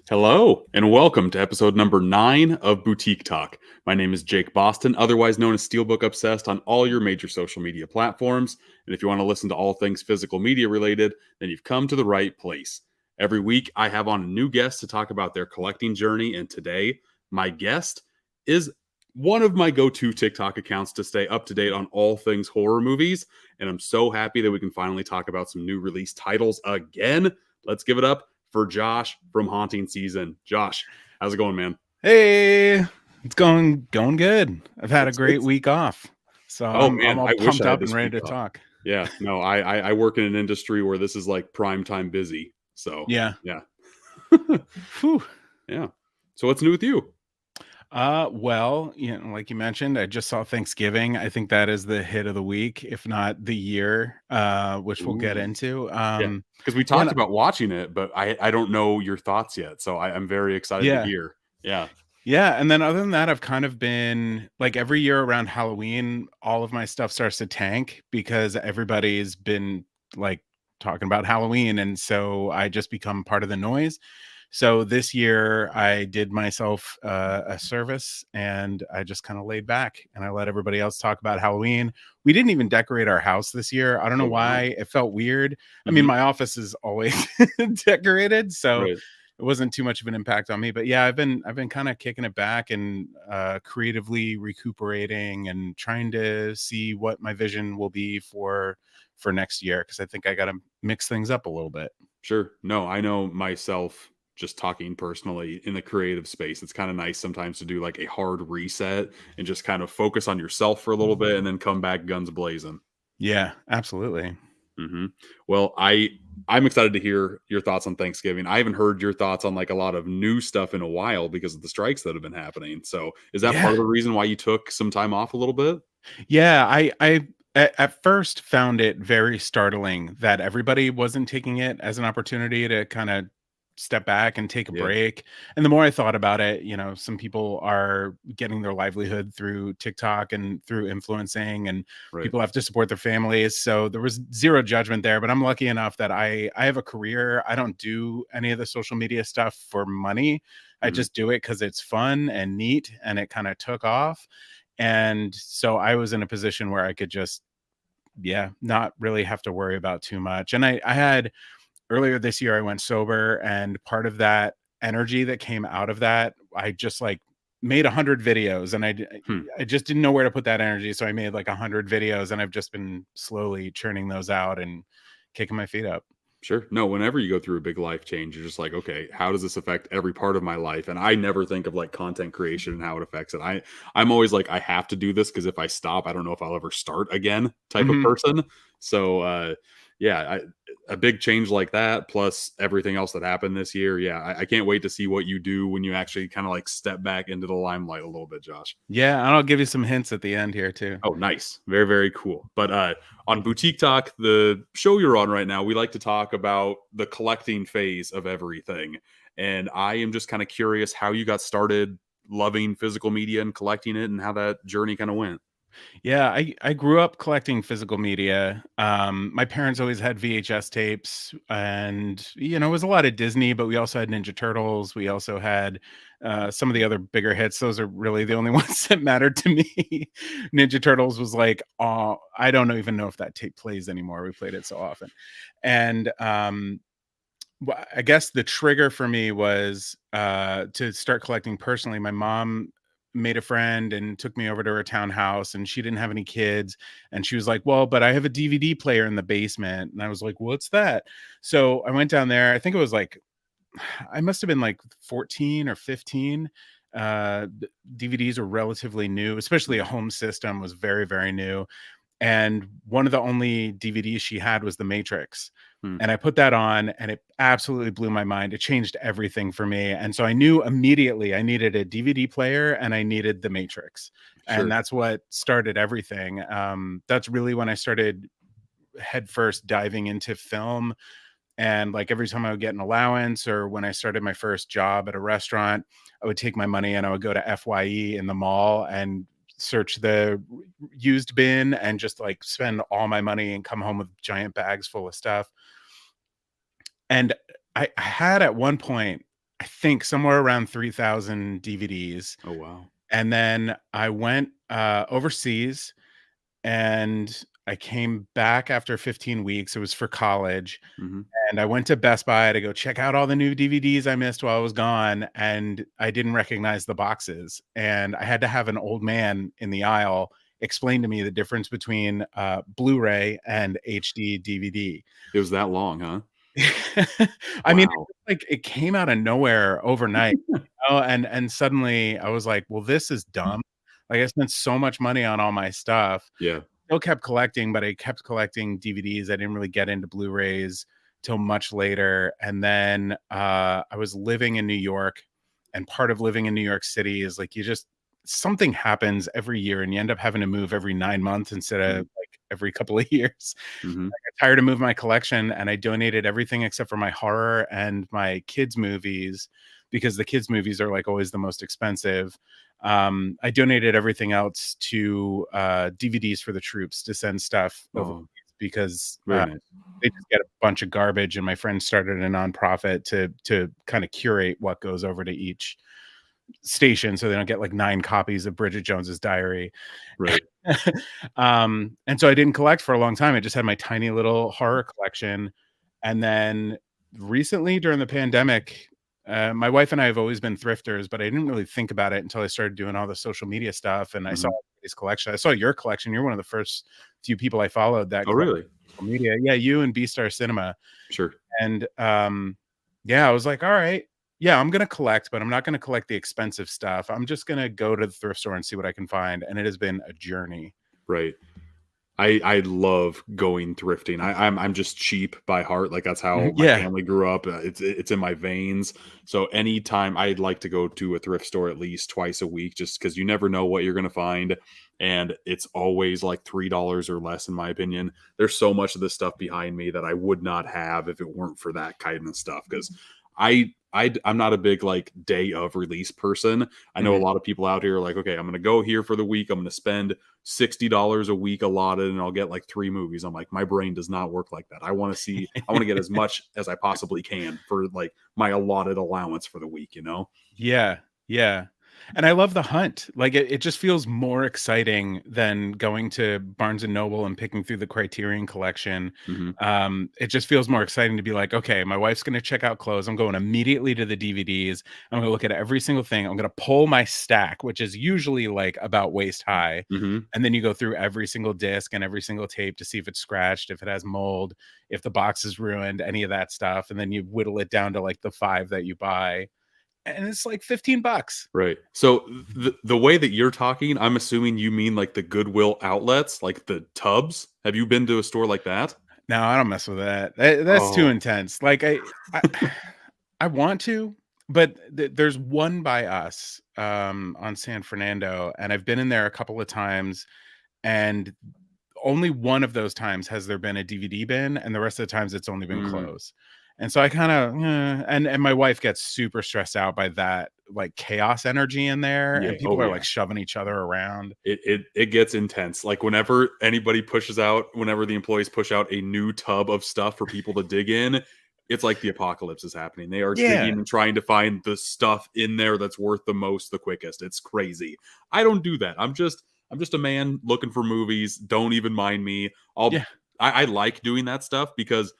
Hello, and welcome to episode number 9 of Boutique Talk. My name is Jake Boston, otherwise known as Steelbook Obsessed on all your major social media platforms. And if you want to listen to all things physical media related, then you've come to the right place. Every week, I have on a new guest to talk about their collecting journey. And today, my guest is one of my go-to TikTok accounts to stay up to date on all things horror movies. And I'm so happy that we can finally talk about some new release titles again. Let's give it up for Josh from Haunting Season. Josh, how's it going, man? Hey, it's going good. I've had a It's, great it's week off, so oh I'm man, all I wish pumped I had up and this ready week to off. talk. Yeah, no, I work in an industry where this is like prime time busy. So Yeah. yeah, Whew. yeah. So what's new with you? Well, like you mentioned, I just saw Thanksgiving. I think that is the hit of the week, if not the year, which we'll get Ooh, into. yeah, because we Yeah, talked about watching it, but I don't know your thoughts yet. So I'm very excited to yeah, hear. Yeah. yeah. And then other than that, I've kind of been like every year around Halloween, all of my stuff starts to tank because everybody's been like talking about Halloween, and so I just become part of the noise. So this year I did myself a service and I just kind of laid back and I let everybody else talk about Halloween. We didn't even decorate our house this year. I don't know Oh wow. why it felt weird. I mean, Hmm. my office is always decorated, so Right. it wasn't too much of an impact on me. But yeah, I've been kind of kicking it back and creatively recuperating and trying to see what my vision will be for next year because I think I got to mix things up a little bit. Sure. No, I know myself just talking personally in the creative space. It's kind of nice sometimes to do like a hard reset and just kind of focus on yourself for a little bit and then come back guns blazing. Yeah, absolutely. Hmm. Well, I'm excited to hear your thoughts on Thanksgiving. I haven't heard your thoughts on like a lot of new stuff in a while because of the strikes that have been happening. So, is that part Yeah. of the reason why you took some time off a little bit? Yeah, I at first found it very startling that everybody wasn't taking it as an opportunity to kind of step back and take a Yeah. break. And the more I thought about it, some people are getting their livelihood through TikTok and through influencing, and Right. people have to support their families. So there was zero judgment there, but I'm lucky enough that I have a career. I don't do any of the social media stuff for money. I Hmm. just do it cuz it's fun and neat and it kind of took off. And so I was in a position where I could just, yeah, not really have to worry about too much. And I had earlier this year, I went sober, and part of that energy that came out of that, I just like made 100 videos, and Hmm. I just didn't know where to put that energy. So I made like 100 videos, and I've just been slowly churning those out and kicking my feet up. Sure. No, whenever you go through a big life change, you're just like, okay, how does this affect every part of my life? And I never think of like content creation and how it affects it. I'm always like, I have to do this because if I stop, I don't know if I'll ever start again type of Mhm. person. So yeah, a big change like that, plus everything else that happened this year. Yeah, I can't wait to see what you do when you actually kind of like step back into the limelight a little bit, Josh. Yeah, and I'll give you some hints at the end here too. Oh, nice. Very, very cool. But on Boutique Talk, the show you're on right now, we like to talk about the collecting phase of everything. And I am just kind of curious how you got started loving physical media and collecting it and how that journey kind of went. Yeah, I grew up collecting physical media. My parents always had VHS tapes, and it was a lot of Disney, but we also had Ninja Turtles. We also had some of the other bigger hits. Those are really the only ones that mattered to me. Ninja Turtles was like, oh, I don't even know if that tape plays anymore. We played it so often, and I guess the trigger for me was to start collecting personally. My mom made a friend and took me over to her townhouse, and she didn't have any kids. And she was like, "Well, but I have a DVD player in the basement." And I was like, "What's that?" So I went down there. I think it was like, I must have been like 14 or 15. DVDs are relatively new, especially a home system was very, very new. And one of the only DVDs she had was The Matrix. Hmm. And I put that on and it absolutely blew my mind. It changed everything for me. And so I knew immediately I needed a DVD player and I needed The Matrix. And Sure. that's what started everything. That's really when I started headfirst diving into film. And like every time I would get an allowance or when I started my first job at a restaurant, I would take my money and I would go to FYE in the mall and search the used bin and just like spend all my money and come home with giant bags full of stuff. And I had at one point I think somewhere around 3,000 DVDs. Oh wow. And then I went overseas, and I came back after 15 weeks. It was for college. Hmm. And I went to Best Buy to go check out all the new DVDs I missed while I was gone, and I didn't recognize the boxes. And I had to have an old man in the aisle explain to me the difference between Blu-ray and HD DVD. It was that long, huh? I mean, Wow. like, it came out of nowhere overnight, and suddenly I was like, "Well, this is dumb." Like, I spent so much money on all my stuff. Yeah. Still kept collecting, but I kept collecting DVDs. I didn't really get into Blu-rays till much later. And then I was living in New York, and part of living in New York City is like, you just, something happens every year, and you end up having to move every 9 months instead of like every couple of years. Hmm. I got tired of moving my collection, and I donated everything except for my horror and my kids movies, because the kids movies are like always the most expensive. I donated everything else to DVDs for the troops to send stuff overseas, Oh, because very nice. they just get a bunch of garbage, and my friend started a nonprofit to kind of curate what goes over to each station, so they don't get like 9 copies of Bridget Jones's Diary. Right. And so I didn't collect for a long time. I just had my tiny little horror collection. And then recently during the pandemic, my wife and I have always been thrifters, but I didn't really think about it until I started doing all the social media stuff. And I saw Hmm. his collection. I saw your collection. You're one of the first few people I followed that Oh, collect really? social media. Yeah, you and B Star Cinema. Sure. And yeah, I was like, all right, yeah, I'm gonna collect, but I'm not gonna collect the expensive stuff. I'm just gonna go to the thrift store and see what I can find. And it has been a journey. Right. I love going thrifting. I'm just cheap by heart. Like that's how my Yeah. family grew up. It's in my veins. So anytime I'd like to go to a thrift store at least twice a week, just because you never know what you're gonna find, and it's always like $3 or less, in my opinion. There's so much of this stuff behind me that I would not have if it weren't for that kind of stuff. Because I'm not a big like day of release person. I know a Mhm. lot of people out here are like, okay, I'm gonna go here for the week. I'm gonna spend $60 a week allotted, and I'll get like 3 movies. I'm like, my brain does not work like that. I want to get as much as I possibly can for like my allotted allowance for the week, you know? Yeah, yeah. And I love the hunt. Like, it just feels more exciting than going to Barnes& and Noble and picking through the Criterion Collection. Hmm. It just feels more exciting to be like, "Okay, my wife's gonna check out clothes. I'm going immediately to the DVDs. I'm gonna look at every single thing. I'm gonna pull my stack," which is usually, like, about waist high, Hmm. and then you go through every single disc and every single tape to see if it's scratched, if it has mold, if the box is ruined, any of that stuff, and then you whittle it down to, like, the 5 that you buy, and it's like 15 bucks. Right. So the way that you're talking, I'm assuming you mean like the Goodwill outlets, like the tubs. Have you been to a store like that? No, I don't mess with that. That's too Oh. intense. Like, I I want to, but there's one by us, on San Fernando, and I've been in there a couple of times, and only one of those times has there been a DVD bin, and the rest of the times it's only been Mm. clothes. And so I kinda, and my wife gets super stressed out by that, like, chaos energy in there, Yeah. and people Oh are, yeah. like, shoving each other around. It gets intense. Like whenever the employees push out a new tub of stuff for people to dig in, it's like the apocalypse is happening. They are Yeah. digging and trying to find the stuff in there that's worth the most the quickest. It's crazy. I don't do that. I'm just a man looking for movies. Don't even mind me. Yeah. I like doing that stuff because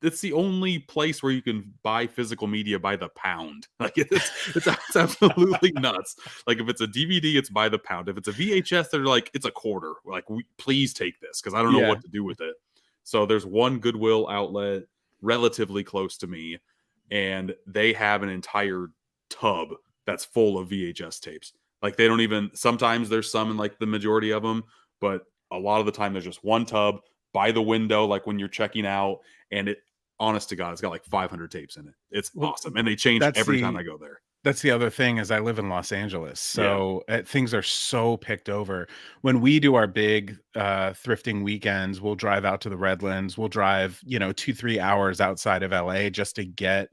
it's the only place where you can buy physical media by the pound. Like it's absolutely nuts. Like if it's a DVD, it's by the pound. If it's a VHS, they're like it's a quarter. Like please take this because I don't know Yeah. what to do with it. So there's one Goodwill outlet relatively close to me, and they have an entire tub that's full of VHS tapes. Like they don't even. Sometimes there's some in like the majority of them, but a lot of the time there's just one tub by the window, like when you're checking out, and it. Honest to God, it's got like 500 tapes in it. It's Well, awesome, and they change that's every time the I go there. That's the other thing, is I live in Los Angeles, Yeah, so, things are so picked over. When we do our big, thrifting weekends, we'll drive out to the Redlands, we'll drive, 2, 3 hours outside of LA just to get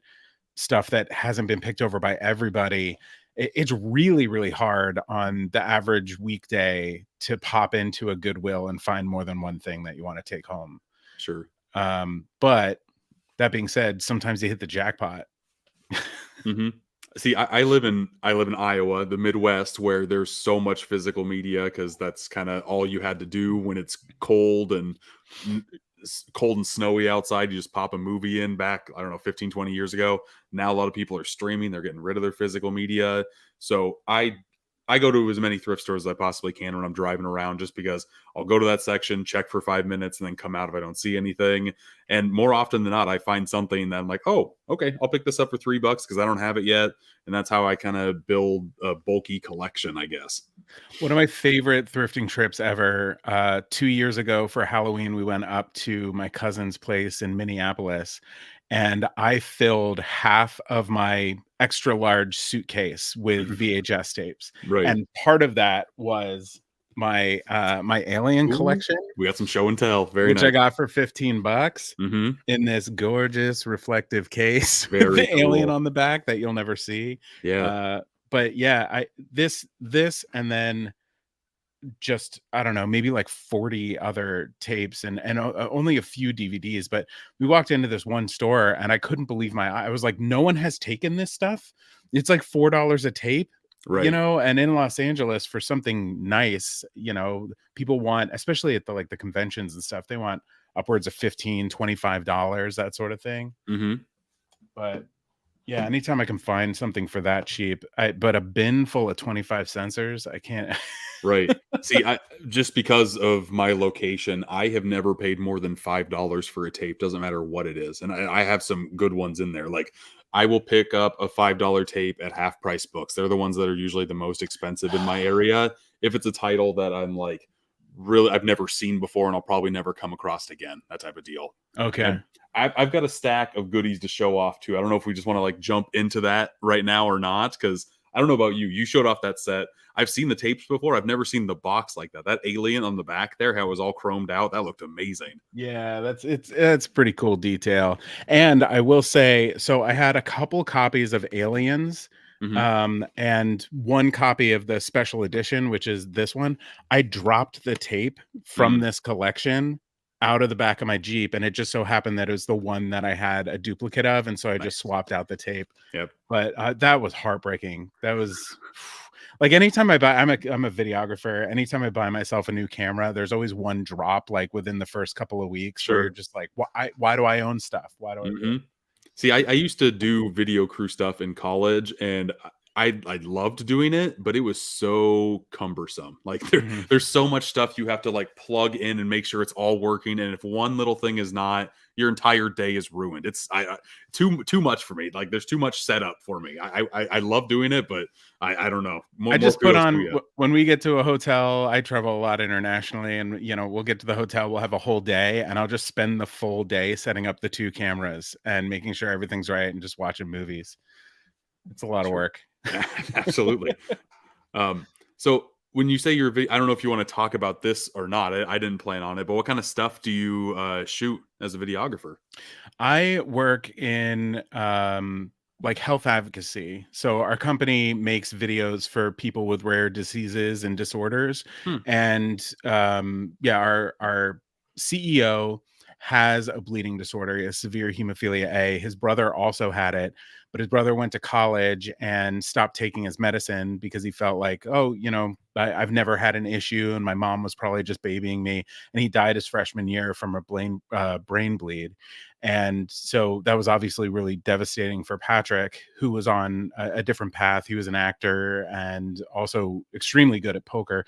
stuff that hasn't been picked over by everybody. It's really, really hard on the average weekday to pop into a Goodwill and find more than one thing that you wanna take home. sure. But that being said, sometimes you hit the jackpot. Hmm. See, I live in Iowa, the Midwest, where there's so much physical media because that's kind of all you had to do when it's cold and n- cold and snowy outside. You just pop a movie in back, I don't know, 15, 20 years ago. Now a lot of people are streaming, they're getting rid of their physical media. So I go to as many thrift stores as I possibly can when I'm driving around just because I'll go to that section, check for 5 minutes, and then come out if I don't see anything. And more often than not, I find something that I'm like, oh, okay, I'll pick this up for $3 because I don't have it yet. And that's how I kind of build a bulky collection, I guess. One of my favorite thrifting trips ever, 2 years ago for Halloween, we went up to my cousin's place in Minneapolis, and I filled half of my extra large suitcase with VHS tapes, Right. and part of that was my Alien Ooh, collection, we got some show and tell. Very which I nice. got for 15 bucks Hmm. in this gorgeous reflective case with Very the alien cool. on the back that you'll never see. Yeah. Uh, but yeah, I this and then just I don't know, maybe like 40 other tapes and only a few DVDs. But we walked into this one store and I couldn't believe my eye. I was like, no one has taken this stuff. It's like $4 a tape, Right. and in Los Angeles for something nice, people want, especially at the conventions and stuff, they want upwards of 15, $25, that sort of thing. Hmm. But yeah, anytime I can find something for that cheap, but a bin full of 25 sensors, I can't. Right. See, I just because of my location, I have never paid more than $5 for a tape. Doesn't matter what it is, and I have some good ones in there. Like I will pick up a $5 tape at half price books. They're the ones that are usually the most expensive in my area. If it's a title that I'm like really I've never seen before, and I'll probably never come across again, that type of deal. Okay. And I've got a stack of goodies to show off too. I don't know if we just want to like jump into that right now or not, because I don't know about you. You showed off that set. I've seen the tapes before. I've never seen the box like that. That alien on the back there, how it was all chromed out, that looked amazing. Yeah, it's pretty cool detail. And I will say, so I had a couple copies of Aliens, Hmm. and one copy of the special edition, which is this one. I dropped the tape from Mm, this collection out of the back of my Jeep, and it just so happened that it was the one that I had a duplicate of, and so I just nice. swapped out the tape. Yep. But that was heartbreaking. That was like anytime I buy, I'm a videographer. Anytime I buy myself a new camera, there's always one drop like within the first couple of weeks where you're Sure. just like, why do I own stuff? Why do I Hmm. See, I used to do video crew stuff in college, and I loved doing it, but it was so cumbersome. Like Mhm. there's so much stuff you have to like plug in and make sure it's all working. And if one little thing is not, your entire day is ruined. It's too much for me. Like there's too much setup for me. I love doing it, but I don't know. More I more just put kudos to on you. when we get to a hotel. I travel a lot internationally, and we'll get to the hotel. We'll have a whole day, and I'll just spend the full day setting up the two cameras and making sure everything's right, and just watching movies. It's a lot of Sure. work. Absolutely. So when you say I don't know if you want to talk about this or not. I didn't plan on it, but what kind of stuff do you shoot as a videographer? I work in like health advocacy. So our company makes videos for people with rare diseases and disorders. Hmm. And yeah, our CEO has a bleeding disorder, a severe hemophilia A. His brother also had it, but his brother went to college and stopped taking his medicine because he felt like, oh, I've never had an issue, and my mom was probably just babying me. And he died his freshman year from a brain bleed. And so that was obviously really devastating for Patrick, who was on a different path. He was an actor and also extremely good at poker,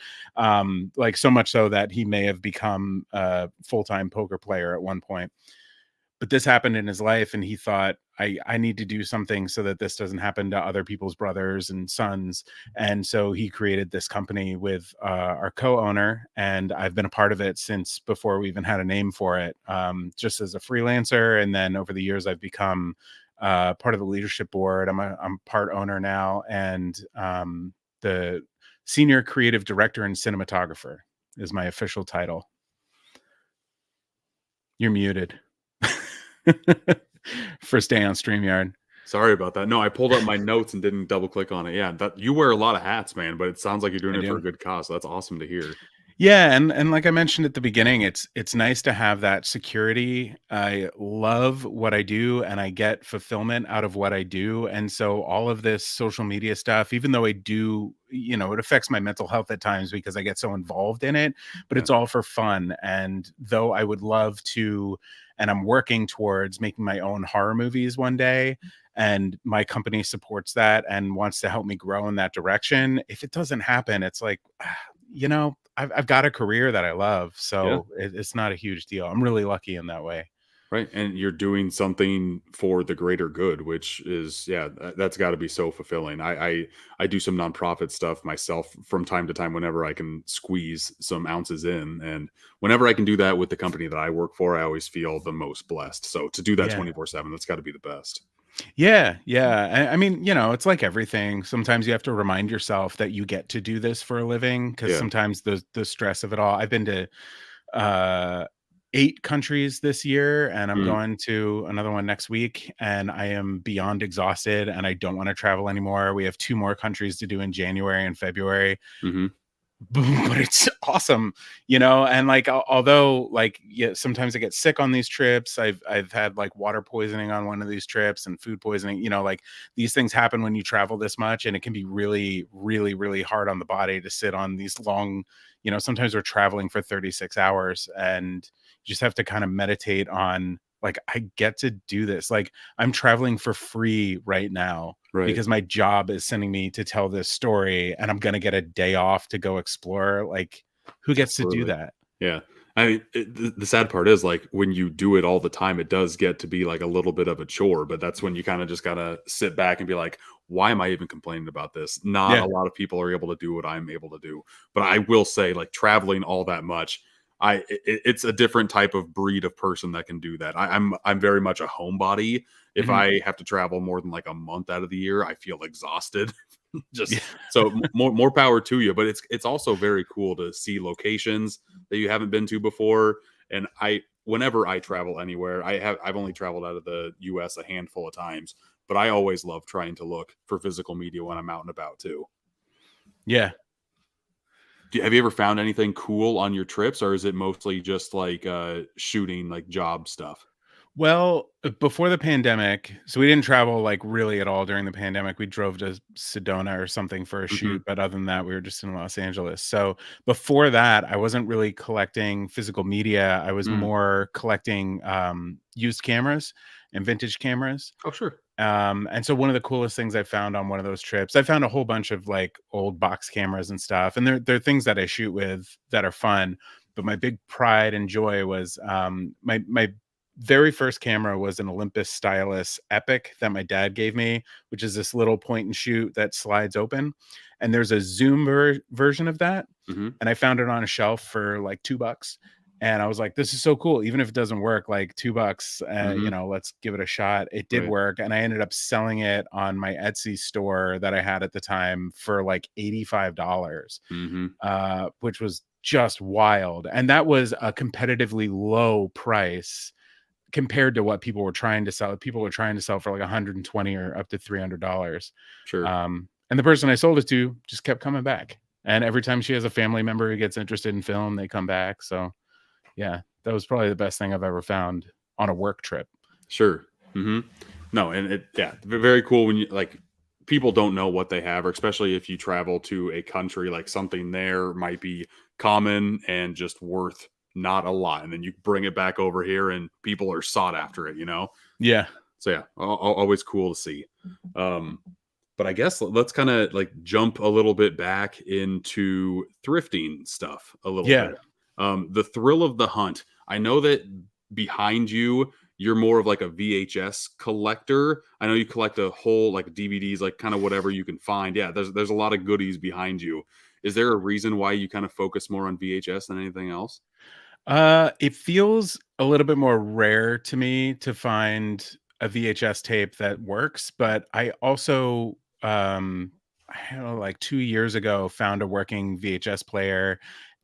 like so much so that he may have become a full-time poker player at one point. But this happened in his life, and he thought, I need to do something so that this doesn't happen to other people's brothers and sons. And so he created this company with our co-owner, and I've been a part of it since before we even had a name for it, just as a freelancer. And then over the years, I've become part of the leadership board. I'm part owner now, and the senior creative director and cinematographer is my official title. You're muted. For staying on StreamYard. Sorry about that. No, I pulled up my notes and didn't double click on it. Yeah, that you wear a lot of hats, man, but it sounds like you're doing I it for a do. good cause. So that's awesome to hear. Yeah, and like I mentioned at the beginning, it's nice to have that security. I love what I do and I get fulfillment out of what I do. And so all of this social media stuff, even though I do, it affects my mental health at times because I get so involved in it, but Yeah. it's all for fun. And though I would love to, and I'm working towards making my own horror movies one day, and my company supports that and wants to help me grow in that direction. If it doesn't happen, it's like, I've got a career that I love, Yeah. so it's not a huge deal. I'm really lucky in that way. Right. And you're doing something for the greater good, which is, yeah, that's got to be so fulfilling. I do some nonprofit stuff myself from time to time whenever I can squeeze some ounces in. And whenever I can do that with the company that I work for, I always feel the most blessed. So to do that Yeah. 24/7, that's got to be the best. Yeah, yeah. I mean, it's like everything. Sometimes you have to remind yourself that you get to do this for a living because Yeah. sometimes the stress of it all. I've been to uh 8 countries this year and I'm Mm, going to another one next week and I am beyond exhausted and I don't want to travel anymore. We have 2 more countries to do in January and February. hmm. But it's awesome, and like although like yeah, sometimes I get sick on these trips. I've had like water poisoning on one of these trips and food poisoning, like these things happen when you travel this much and it can be really really really hard on the body to sit on these long, sometimes we're traveling for 36 hours and you just have to kind of meditate on like I get to do this. Like I'm traveling for free right now Right. because my job is sending me to tell this story and I'm going to get a day off to go explore. Like, who gets to do Absolutely. that? Yeah. I mean, the sad part is like when you do it all the time, it does get to be like a little bit of a chore, but that's when you kind of just gotta sit back and be like, why am I even complaining about this? Not a Yeah. lot of people are able to do what I'm able to do. But I will say, like traveling all that much, it's a different type of breed of person that can do that. I'm very much a homebody. If Mhm. I have to travel more than like a month out of the year, I feel exhausted. Yeah. Just so more power to you. But it's also very cool to see locations that you haven't been to before. And whenever I travel anywhere, I've only traveled out of the US a handful of times, but I always love trying to look for physical media when I'm out and about too. Yeah. Have you ever found anything cool on your trips, or is it mostly just like shooting like job stuff? Well, before the pandemic, so we didn't travel like really at all during the pandemic. We drove to Sedona or something for a Hmm. shoot, but other than that, we were just in Los Angeles. So before that, I wasn't really collecting physical media. I was Mm. more collecting used cameras and vintage cameras. Oh, sure. And so one of the coolest things I found on one of those trips, I found a whole bunch of like old box cameras and stuff. And they're things that I shoot with that are fun. But my big pride and joy was my very first camera was an Olympus Stylus Epic that my dad gave me, which is this little point and shoot that slides open. And there's a zoom version of that. Hmm. And I found it on a shelf for like $2. And I was like, this is so cool. Even if it doesn't work, like $2, Hmm. let's give it a shot. It did Right. work. And I ended up selling it on my Etsy store that I had at the time for like $85, Hmm. which was just wild. And that was a competitively low price compared to what people were trying to sell. People were trying to sell for like 120 or up to $300. Sure. And the person I sold it to just kept coming back. And every time she has a family member who gets interested in film, they come back. So yeah, that was probably the best thing I've ever found on a work trip. Sure. Hmm. No, and yeah, very cool when you like people don't know what they have, or especially if you travel to a country like something there might be common and just worth not a lot, and then you bring it back over here and people are sought after it, you know. Yeah. So yeah, always cool to see. Um, but I guess let's kind of like jump a little bit back into thrifting stuff a little Yeah. bit. The thrill of the hunt. I know that behind you, you're more of like a VHS collector. I know you collect a whole like DVDs, like kind of whatever you can find. Yeah, there's a lot of goodies behind you. Is there a reason why you kind of focus more on VHS than anything else? It feels a little bit more rare to me to find a VHS tape that works, but I also I don't know, like 2 years ago found a working VHS player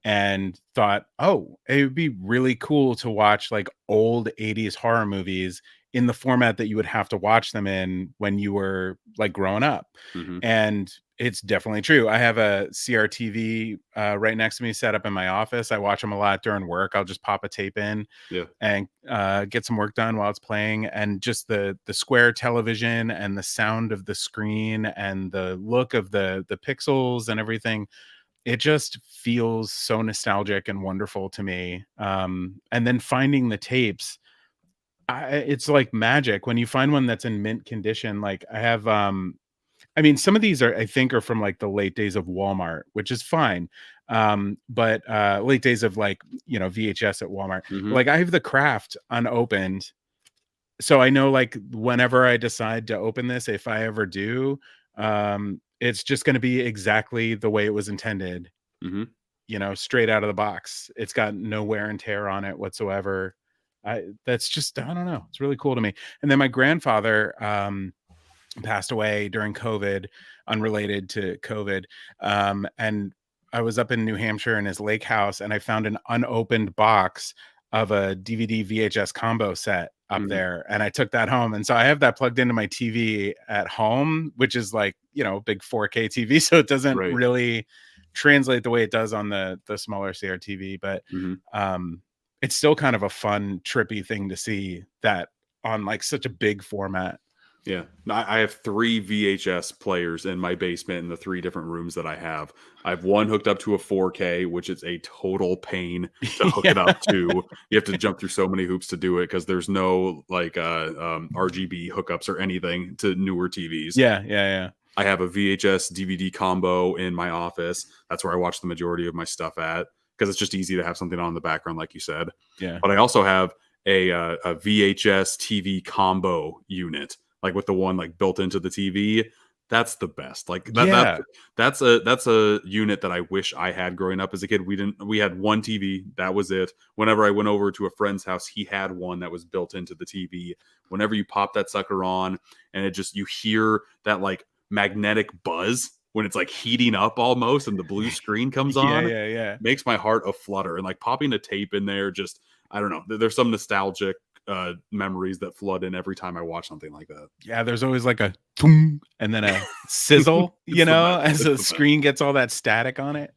and thought, "Oh, it would be really cool to watch like old 80s horror movies in the format that you would have to watch them in when you were like growing up." Hmm. And It's definitely true. I have a CRTV right next to me set up in my office. I watch them a lot during work. I'll just pop a tape in Yeah. and get some work done while it's playing. And just the square television and the sound of the screen and the look of the pixels and everything, it just feels so nostalgic and wonderful to me. And then finding the tapes, it's like magic when you find one that's in mint condition. Like I have I mean, some of these are, I think, are from like the late days of Walmart, which is fine. But late days of like, VHS at Walmart. Hmm. Like I have The Craft unopened. So I know like whenever I decide to open this, if I ever do, it's just going to be exactly the way it was intended, Hmm. straight out of the box. It's got no wear and tear on it whatsoever. That's just, I don't know. It's really cool to me. And then my grandfather, passed away during COVID, unrelated to COVID. And I was up in New Hampshire in his lake house, and I found an unopened box of a DVD VHS combo set up Hmm. there. And I took that home. And so I have that plugged into my TV at home, which is like, big 4K TV. So it doesn't Right. really translate the way it does on the smaller CRTV. But Hmm. it's still kind of a fun, trippy thing to see that on like such a big format. Yeah, I have 3 VHS players in my basement in the 3 different rooms that I have. I have one hooked up to a 4K, which is a total pain to hook it Yeah. up to. You have to jump through so many hoops to do it because there's no like RGB hookups or anything to newer TVs. Yeah, yeah, I have a VHS DVD combo in my office. That's where I watch the majority of my stuff at because it's just easy to have something on in the background, like you said. yeah. But I also have a VHS TV combo unit, like with the one like built into the TV. That's the best. Like Yeah. that's a unit that I wish I had growing up as a kid. We had one TV, that was it. Whenever I went over to a friend's house, he had one that was built into the TV. Whenever you pop that sucker on and you hear that like magnetic buzz when it's like heating up almost and the blue screen comes Yeah, on, yeah, yeah. makes my heart a flutter. And like popping a tape in there, just I don't know. There's some nostalgic memories that flood in every time I watch something like that. Yeah, there's always like a thum and then a sizzle, It's the best. as It's the the best. screen gets all that static on it.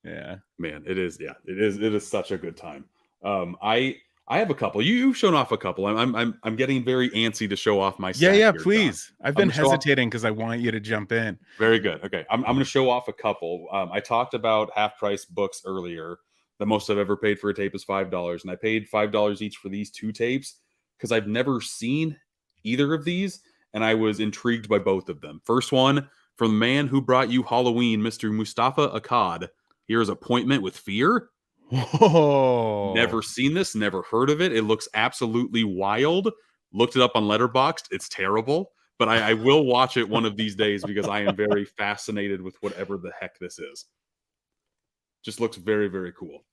Yeah. Man, it is. Yeah, it is. It is such a good time. I have a couple. You've shown off a couple. I'm getting very antsy to show off my Yeah, stack yeah, here, John. please. I've I'm been gonna show off. hesitating because I want you to jump in. Very good. Okay, I'm going to show off a couple. I talked about half price books earlier. The most I've ever paid for a tape is $5, and I paid $5 each for these 2 tapes because I've never seen either of these, and I was intrigued by both of them. First one, from the man who brought you Halloween, Mr. Mustafa Akkad. Here is Appointment with Fear. Whoa. Never seen this, never heard of it. It looks absolutely wild. Looked it up on Letterboxd. It's terrible, but I will watch it one of these days because I am very fascinated with whatever the heck this is. Just looks very, very cool.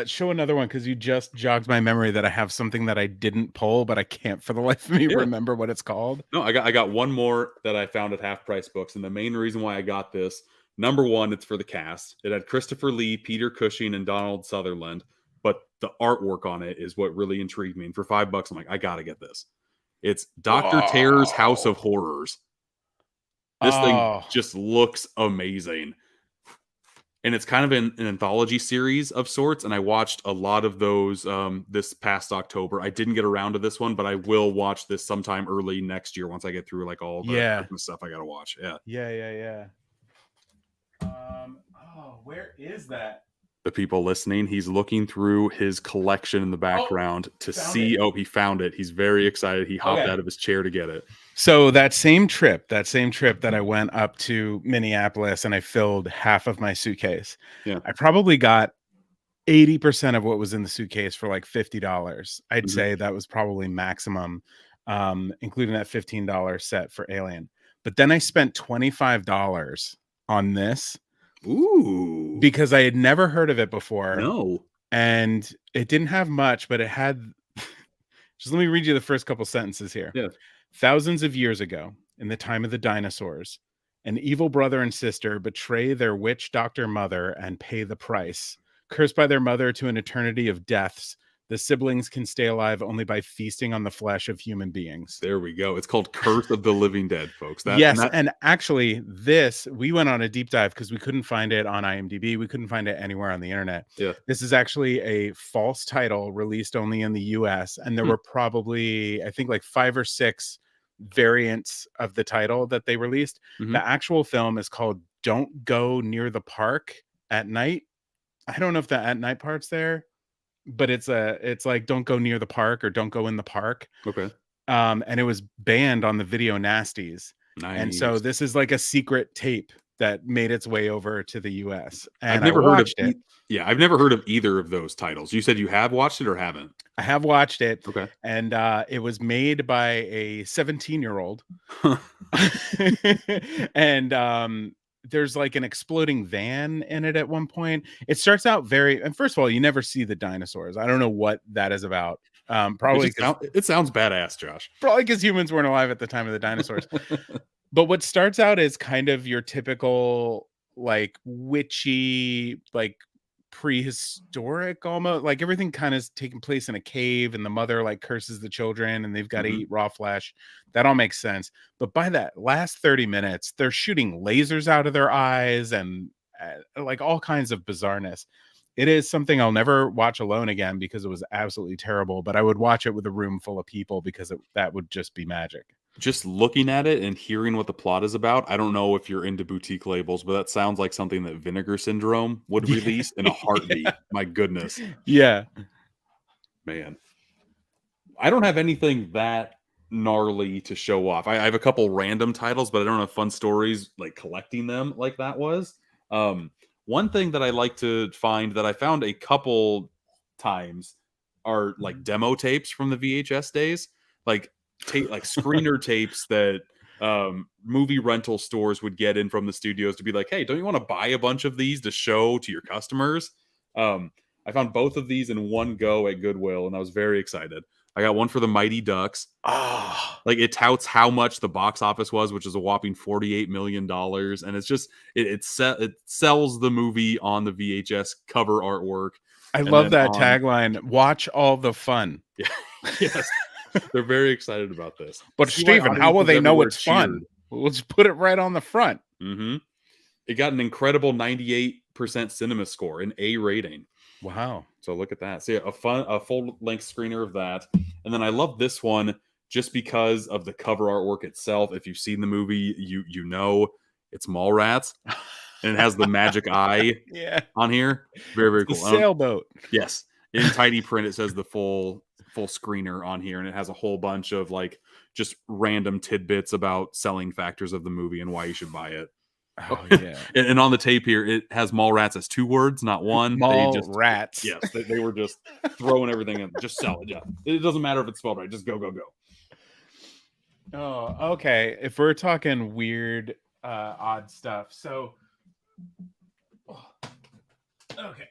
Show another one because you just jogged my memory that I have something that I didn't pull, but I can't for the life of me Yeah. remember what it's called. No, I got one more that I found at Half Price Books, and the main reason why I got this, number one, it's for the cast. It had Christopher Lee, Peter Cushing, and Donald Sutherland, but the artwork on it is what really intrigued me. And for $5, I'm like, I gotta get this. It's Dr. Terror's House of Horrors. This thing Oh, just looks amazing. And it's kind of an anthology series of sorts. And I watched a lot of those this past October. I didn't get around to this one, but I will watch this sometime early next year once I get through like all the yeah. Christmas stuff I got to watch. Yeah. Yeah, yeah, yeah. Where is that? The people listening, he's looking through his collection in the background to found see. it. Oh, he found it. He's very excited. He hopped Okay. out of his chair to get it. So that same trip that I went up to Minneapolis and I filled half of my suitcase. Yeah. I probably got 80% of what was in the suitcase for like $50. I'd Mhm. say that was probably maximum, including that $15 set for Alien. But then I spent $25 on this Ooh. because I had never heard of it before. No. And it didn't have much, but it had just let me read you the first couple sentences here. Yeah. Thousands of years ago, in the time of the dinosaurs, an evil brother and sister betray their witch doctor mother and pay the price. Cursed by their mother to an eternity of deaths, The siblings can stay alive only by feasting on the flesh of human beings. There we go. It's called Curse of the Living Dead, folks. Yes, and actually we went on a deep dive because we couldn't find it on IMDb. We couldn't find it anywhere on the internet. Yeah. This is actually a false title released only in the US, and there were probably, I think, like 5 or 6 variants of the title that they released. The actual film is called Don't Go Near the Park at Night. I don't know if the at night part's there, but it's like Don't Go Near the Park or Don't Go in the Park. Okay. And it was banned on the Video Nasties. Nice. And so this is like a secret tape that made its way over to the US. And I've never heard of it. Yeah, I've never heard of either of those titles. You said you have watched it or haven't? I have watched it. Okay. And it was made by a 17-year-old. And there's like an exploding van in it at one point. It starts out and first of all, you never see the dinosaurs. I don't know what that is about. Probably it sounds badass, Josh. Probably because humans weren't alive at the time of the dinosaurs. But what starts out is kind of your typical like witchy, like prehistoric almost, like everything kind of is taking place in a cave, and the mother like curses the children and they've got to eat raw flesh. That all makes sense. But by that last 30 minutes, they're shooting lasers out of their eyes and like all kinds of bizarreness. It is something I'll never watch alone again because it was absolutely terrible, but I would watch it with a room full of people because that would just be magic. Just looking at it and hearing what the plot is about, I don't know if you're into boutique labels, but that sounds like something that Vinegar Syndrome would release in a heartbeat. My goodness. Yeah. Man. I don't have anything that gnarly to show off. I have a couple random titles, but I don't have fun stories like collecting them like that was. One thing that I like to find that I found a couple times are like demo tapes from the VHS days, like screener tapes that movie rental stores would get in from the studios to be like, hey, don't you want to buy a bunch of these to show to your customers? I found both of these in one go at Goodwill, and I was very excited. I got one for the Mighty Ducks. Like it touts how much the box office was, which is a whopping $48 million. And it's just, it sells the movie on the VHS cover artwork. I love that tagline. Watch all the fun. Yeah. Yes. They're very excited about this. But Stephen, how will they know it's fun? We'll just put it right on the front. It got an incredible 98% cinema score, an A rating. Wow. So look at that. So yeah, a full-length screener of that. And then I love this one just because of the cover artwork itself. If you've seen the movie, you know it's Mallrats. And it has the magic eye on here. Very, very cool. Sailboat. Yes. In tiny print, it says the full screener on here, and it has a whole bunch of like just random tidbits about selling factors of the movie and why you should buy it. Oh yeah. And on the tape here, it has Mallrats as 2 words, not one. Mallrats. Yes, they were just throwing everything in. Just sell it. Yeah, it doesn't matter if it's spelled right. Just go. Oh, okay. If we're talking weird, odd stuff, so okay,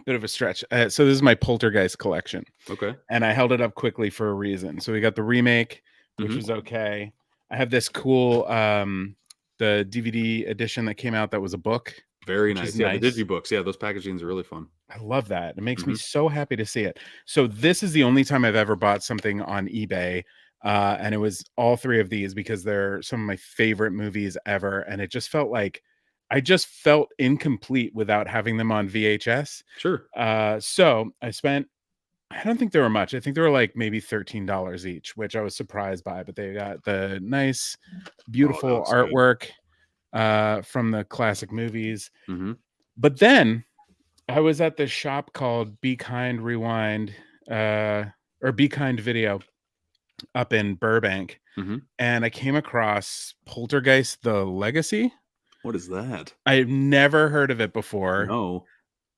bit of a stretch. So this is my Poltergeist collection. Okay, and I held it up quickly for a reason. So we got the remake, which was okay. I have this cool the DVD edition that came out that was a book. Very nice. Yeah, the digibooks. Yeah, those packagings are really fun. I love that. It makes me so happy to see it. So this is the only time I've ever bought something on eBay. And it was all 3 of these because they're some of my favorite movies ever. And it just felt like I just felt incomplete without having them on VHS. Sure. So I spent, I don't think they were much. I think they were like maybe $13 each, which I was surprised by, but they got the nice, beautiful artwork from the classic movies. But then I was at this shop called Be Kind Rewind or Be Kind Video up in Burbank. And I came across Poltergeist The Legacy. What is that? I've never heard of it before. No.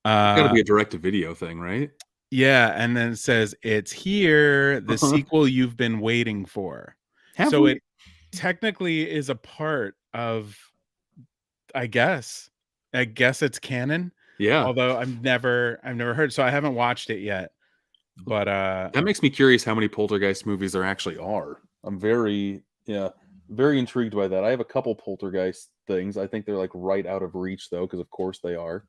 It's got to be a direct-to-video thing, right? Yeah, and then it says, it's here, the sequel you've been waiting for. It technically is a part of, I guess it's canon. Yeah. Although I've never heard, so I haven't watched it yet. But that makes me curious how many Poltergeist movies there actually are. I'm very Very intrigued by that. I have a couple Poltergeist things. I think they're like right out of reach though, because of course they are.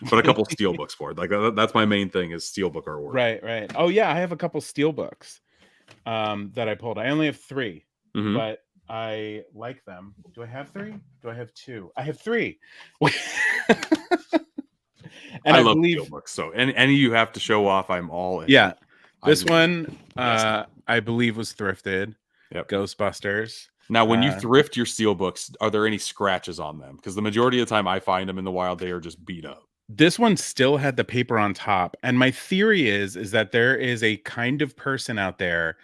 But a couple steelbooks for it. Like that's my main thing is steelbook artwork. Right. Oh yeah, I have a couple steel books that I pulled. I only have 3, but I like them. Do I have 3? Do I have 2? I have 3. And I I love believe steelbooks. So any you have to show off, I'm all in. yeah. This I one yes. I believe was thrifted. Yep. Ghostbusters. Now, when you thrift your steelbooks, are there any scratches on them? Because the majority of the time I find them in the wild, they are just beat up. This one still had the paper on top, and my theory is that there is a kind of person out there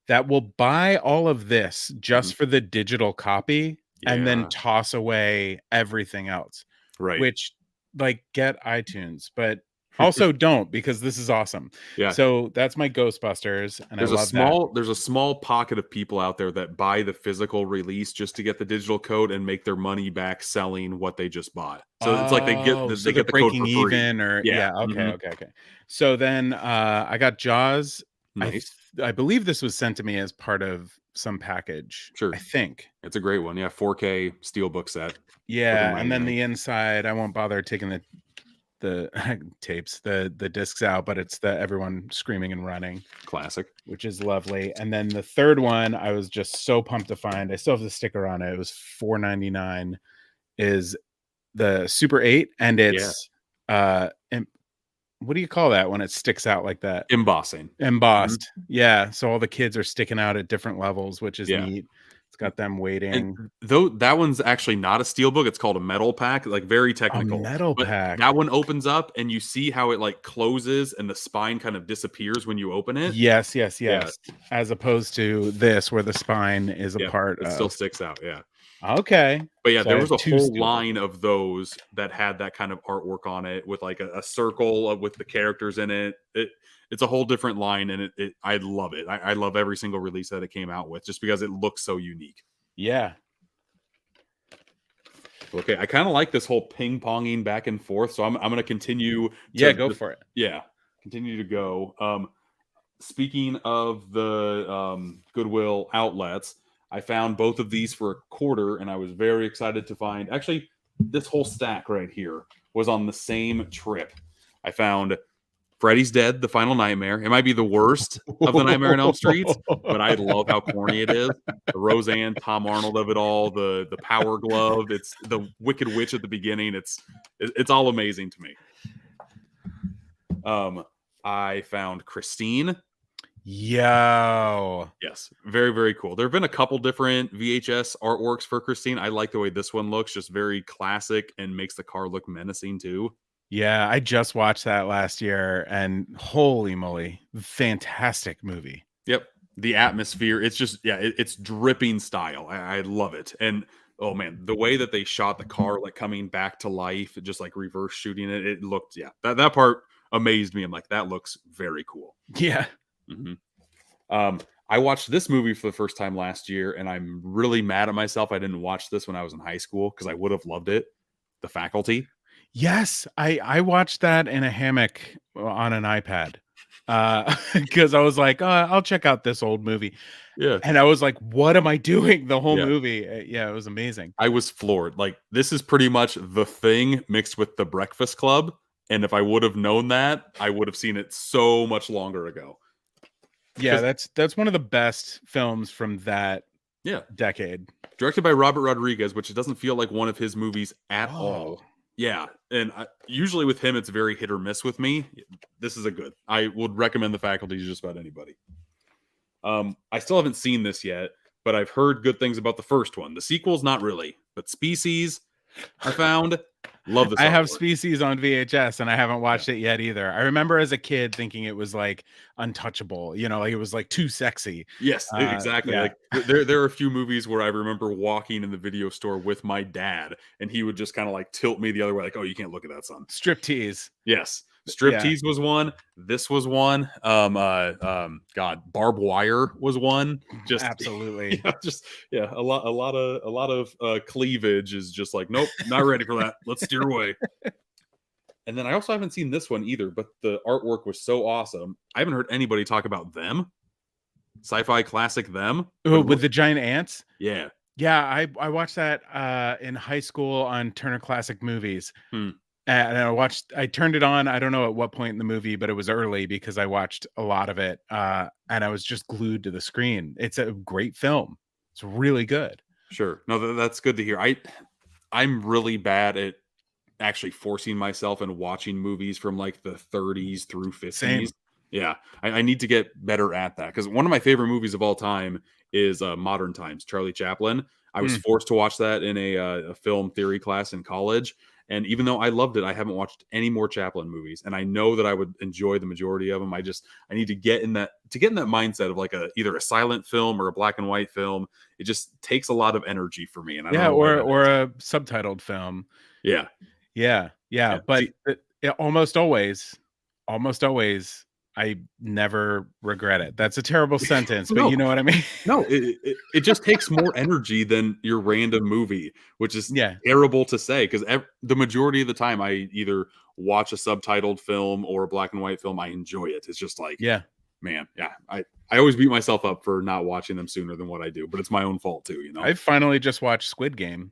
that will buy all of this just for the digital copy and then Yeah. toss away everything else. Right. Which, like, get iTunes, but also don't, because this is awesome. Yeah. So that's my Ghostbusters, and There's I love that. there's a small pocket of people out there that buy the physical release just to get the digital code and make their money back selling what they just bought. So it's like they get Oh, so they they're get the code breaking for free. even, or Yeah. okay. So then I got Jaws. Nice. I believe this was sent to me as part of some package. Sure. I think. It's a great one. Yeah, 4K steelbook set. Yeah, and then the inside, I won't bother taking the tapes, the discs out, but it's the everyone screaming and running. Classic. Which is lovely. And then the third one, I was just so pumped to find. I still have the sticker on it. It was $4.99. Is the Super 8, and it's what do you call that when it sticks out like that? Embossed. Yeah, so all the kids are sticking out at different levels, which is neat. It's got them waiting. And though that one's actually not a steelbook, it's called a metal pack, like very technical. A metal pack. That one opens up and you see how it like closes and the spine kind of disappears when you open it. Yes. As opposed to this where the spine is a part it of. Still sticks out, yeah. Okay. But yeah, so there was a whole line of those that had that kind of artwork on it with like a circle with the characters in it. It's a whole different line, and I love it. I love every single release that it came out with just because it looks so unique. Yeah. Okay, I kind of like this whole ping-ponging back and forth, so I'm going to continue. Go for it. Yeah, continue to go. Speaking of the Goodwill outlets, I found both of these for $0.25, and I was very excited to find. Actually, this whole stack right here was on the same trip. I found Freddy's Dead, The Final Nightmare. It might be the worst of the Nightmare on Elm Streets, but I love how corny it is. The Roseanne, Tom Arnold of it all, the Power Glove. It's the Wicked Witch at the beginning. It's all amazing to me. I found Christine. Yo. Yes, very, very cool. There have been a couple different VHS artworks for Christine. I like the way this one looks, just very classic and makes the car look menacing too. Yeah, I just watched that last year, and holy moly, fantastic movie. Yep. The atmosphere, it's just, it's dripping style. I love it. And oh man, the way that they shot the car, like coming back to life, just like reverse shooting it looked, that part amazed me. I'm like, that looks very cool. Yeah. I watched this movie for the first time last year, and I'm really mad at myself I didn't watch this when I was in high school because I would have loved it. The Faculty. Yes, I watched that in a hammock on an iPad because I was like, I'll check out this old movie. Yeah. And I was like, what am I doing? The whole movie. Yeah, it was amazing. I was floored. Like, this is pretty much The Thing mixed with The Breakfast Club. And if I would have known that, I would have seen it so much longer ago. Yeah, that's one of the best films from that decade. Directed by Robert Rodriguez, which doesn't feel like one of his movies at all. Yeah, and usually with him, it's very hit or miss with me. This is a good. I would recommend The Faculty to just about anybody. I still haven't seen this yet, but I've heard good things about the first one. The sequel's not really, but Species, I found. Love this. I have Species on VHS, and I haven't watched it yet either. I remember as a kid thinking it was like untouchable, like it was like too sexy. Yes, exactly. Yeah. Like there are a few movies where I remember walking in the video store with my dad, and he would just kind of like tilt me the other way, like, "Oh, you can't look at that, son." Striptease. Yes, Striptease was one. This was one. God, Barbed Wire was one. Just absolutely. A lot of cleavage is just like, nope, not ready for that. Let's steer away. And then I also haven't seen this one either, but the artwork was so awesome. I haven't heard anybody talk about Them. Sci-fi classic Them. With the giant ants? Yeah. Yeah, I watched that in high school on Turner Classic Movies. Hmm, And I turned it on. I don't know at what point in the movie, but it was early because I watched a lot of it. And I was just glued to the screen. It's a great film. It's really good. sure. No, that's good to hear. I'm really bad at actually forcing myself and watching movies from like the 30s through 50s. Same. Yeah, I need to get better at that because one of my favorite movies of all time is Modern Times, Charlie Chaplin. I was Mm. forced to watch that in a film theory class in college. And even though I loved it, I haven't watched any more Chaplin movies, and I know that I would enjoy the majority of them. I need to get in that mindset of like either a silent film or a black and white film. It just takes a lot of energy for me, and I don't Yeah, know why that or is. a subtitled film. Yeah, Yeah, yeah, yeah. but See, almost always, I never regret it. That's a terrible sentence, but no, you know what I mean? no, it just takes more energy than your random movie, which is Yeah, terrible to say because the majority of the time I either watch a subtitled film or a black and white film, I enjoy it. It's just like, yeah. man, yeah, I always beat myself up for not watching them sooner than what I do, but it's my own fault too, you know? I finally just watched Squid Game.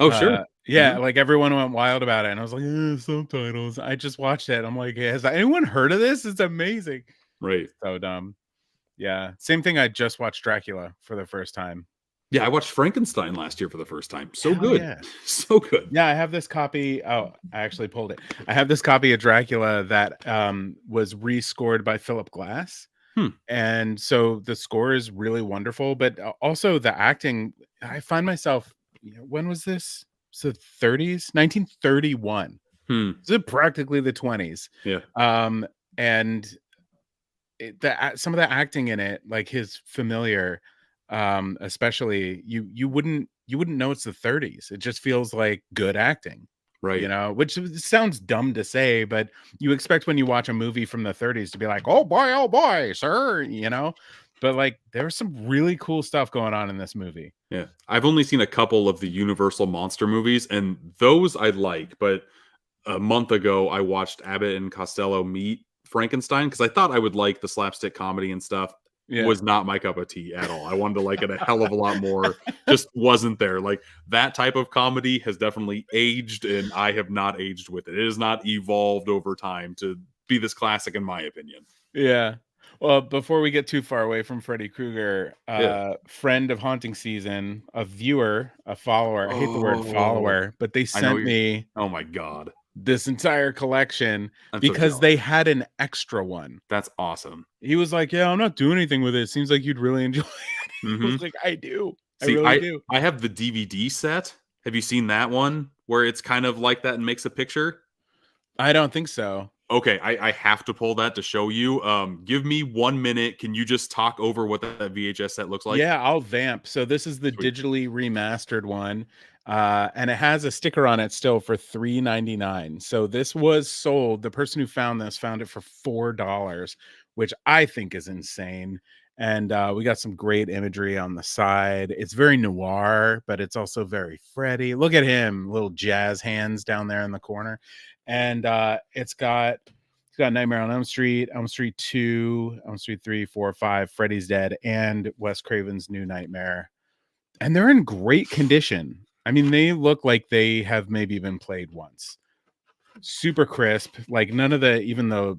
Oh, sure. Yeah, Mhm. like, everyone went wild about it, and I was like, subtitles." I just watched it. I'm like, "Has anyone heard of this? It's amazing." Right. So dumb. Yeah. Same thing, I just watched Dracula for the first time. Yeah, I watched Frankenstein last year for the first time. So Hell good. yeah. So good. Yeah, I have this copy. Oh, I actually pulled it. I have this copy of Dracula that was rescored by Philip Glass. Hmm. And so the score is really wonderful, but also the acting. I find myself, when was this? So 30s, 1931. Hmm. So practically the 20s. Yeah. Um, and some of the acting in it, like his familiar, especially you wouldn't know it's the 30s. It just feels like good acting, Right. which sounds dumb to say, but you expect when you watch a movie from the 30s to be like, oh boy, sir, but like there's some really cool stuff going on in this movie. Yeah. I've only seen a couple of the Universal monster movies, and those I like, but a month ago I watched Abbott and Costello meet Frankenstein because I thought I would like the slapstick comedy and stuff. Yeah. Was not my cup of tea at all. I wanted to like it a hell of a lot more. Just wasn't there. Like that type of comedy has definitely aged, and I have not aged with it. It has not evolved over time to be this classic, in my opinion. Yeah. Well, before we get too far away from Freddy Krueger, Yeah. friend of haunting season, a viewer, a follower. I hate the word Oh, follower, but they I know sent you're. me Oh my god, this entire collection I'm so because jealous. they had an extra one. That's awesome. He was like, "Yeah, I'm not doing anything with it. Seems like you'd really enjoy it." I Hmm. was like, "I do. I See, really do." I have the DVD set. Have you seen that one where it's kind of like that and makes a picture? I don't think so. Okay, I have to pull that to show you. Give me 1 minute. Can you just talk over what that VHS set looks like? Yeah, I'll vamp. So this is the Sweet. digitally remastered one, and it has a sticker on it still for $3.99. So this was sold. The person who found this found it for $4, which I think is insane. And we got some great imagery on the side. It's very noir, but it's also very Freddy. Look at him, little jazz hands down there in the corner, and it's got Nightmare on Elm Street 2, Elm Street 3, 4, 5, Freddy's Dead, and Wes Craven's New Nightmare. And they're in great condition. I mean, they look like they have maybe been played once. Super crisp. Like none of even the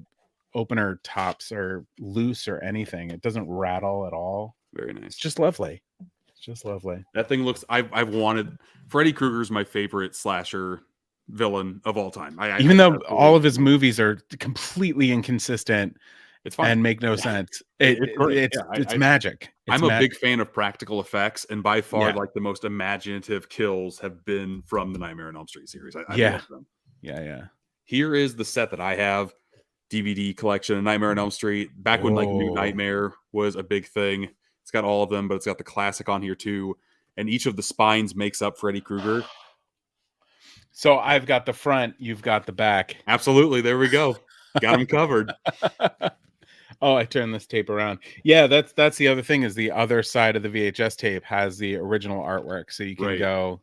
opener tops are loose or anything. It doesn't rattle at all. Very It's nice. just lovely. It's just lovely. That thing looks. I've wanted. Freddy Krueger's my favorite slasher villain of all time. I Even just though all absolutely of his love it. movies are completely inconsistent It's fine. and make no Yeah, sense, it's great. Yeah, it's magic. It's I'm a big magic. fan of practical effects, and by far, Yeah. like the most imaginative kills have been from the Nightmare on Elm Street series. I Yeah. love them. Yeah, yeah. Here is the set that I have: DVD collection of Nightmare on Elm Street. Back when like New Oh. Nightmare was a big thing, it's got all of them, but it's got the classic on here too. And each of the spines makes up Freddy Krueger. So I've got the front, you've got the back. Absolutely, there we go. Got them covered. Oh, I turned this tape around. Yeah, that's the other thing is the other side of the VHS tape has the original artwork, so you can Right. go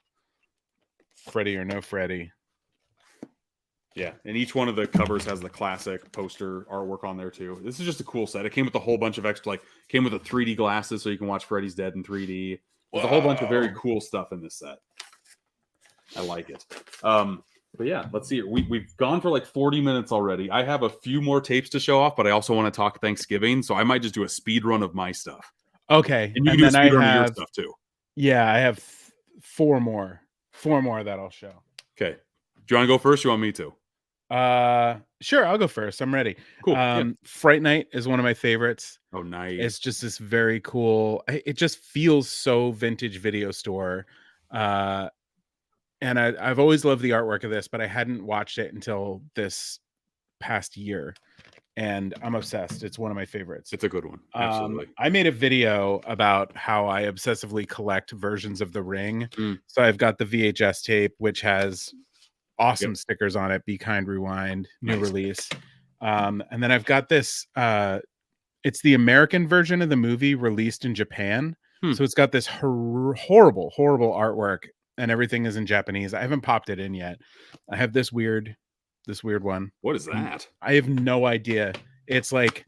Freddy or no Freddy. Yeah, and each one of the covers has the classic poster artwork on there too. This is just a cool set. It came with a whole bunch of extra, like came with a 3D glasses, so you can watch Freddy's Dead in 3D. There's a whole bunch of very cool stuff in this set. I like it. But yeah, let's see. We've gone for like 40 minutes already. I have a few more tapes to show off, but I also want to talk Thanksgiving, so I might just do a speed run of my stuff. Okay. And you can do a speed run of your stuff too. Yeah, I have 4 more. 4 more that I'll show. Okay. Do you want to go first or you want me to? Sure, I'll go first. I'm ready. Cool. Yeah. Fright Night is one of my favorites. Oh, nice. It's just this very cool. It just feels so vintage video store. And I've always loved the artwork of this, but I hadn't watched it until this past year. And I'm obsessed. It's one of my favorites. It's a good one. Absolutely. I made a video about how I obsessively collect versions of The Ring. So I've got the VHS tape, which has awesome stickers on it. Be Kind, Rewind, new release. And then I've got this. It's the American version of the movie released in Japan. So it's got this horrible artwork, and everything is in Japanese. I haven't popped it in yet. I have this weird one. What is that? I have no idea. It's like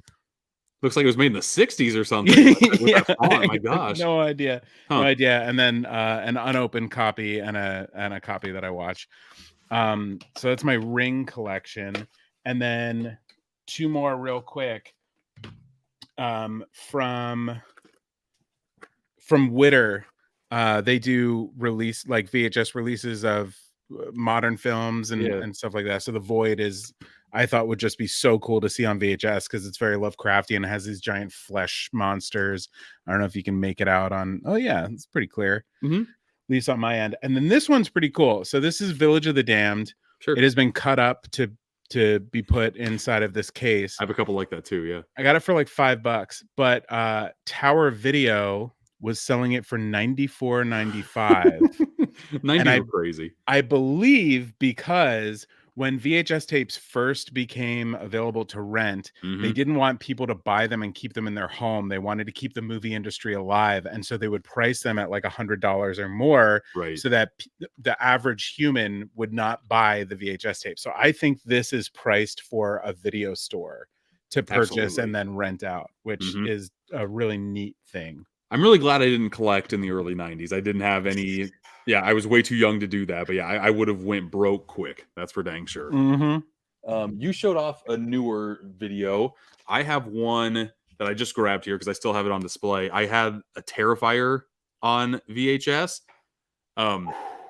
looks like it was made in the 60s or something. Oh my gosh. No idea. No idea. And then an unopened copy and a copy that I watch. So that's my Ring collection. And then 2 more real quick. From Witter. They do release like VHS releases of modern films and stuff like that. So The Void I thought would just be so cool to see on VHS because it's very Lovecraftian and has these giant flesh monsters. I don't know if you can make it out on. Oh yeah, it's pretty clear. At least on my end. And then this one's pretty cool. So this is Village of the Damned. Sure. It has been cut up to be put inside of this case. I have a couple like that too. Yeah. I got it for like $5, but Tower Video was selling it for $94.95. 90 crazy. I believe because when VHS tapes first became available to rent, they didn't want people to buy them and keep them in their home. They wanted to keep the movie industry alive. And so they would price them at like $100 or more so that the average human would not buy the VHS tape. So I think this is priced for a video store to purchase and then rent out, which is a really neat thing. I'm really glad I didn't collect in the early 90s. I didn't have any. Yeah, I was way too young to do that. But yeah, I would have went broke quick. That's for dang sure. You showed off a newer video. I have one that I just grabbed here because I still have it on display. I had a Terrifier on VHS.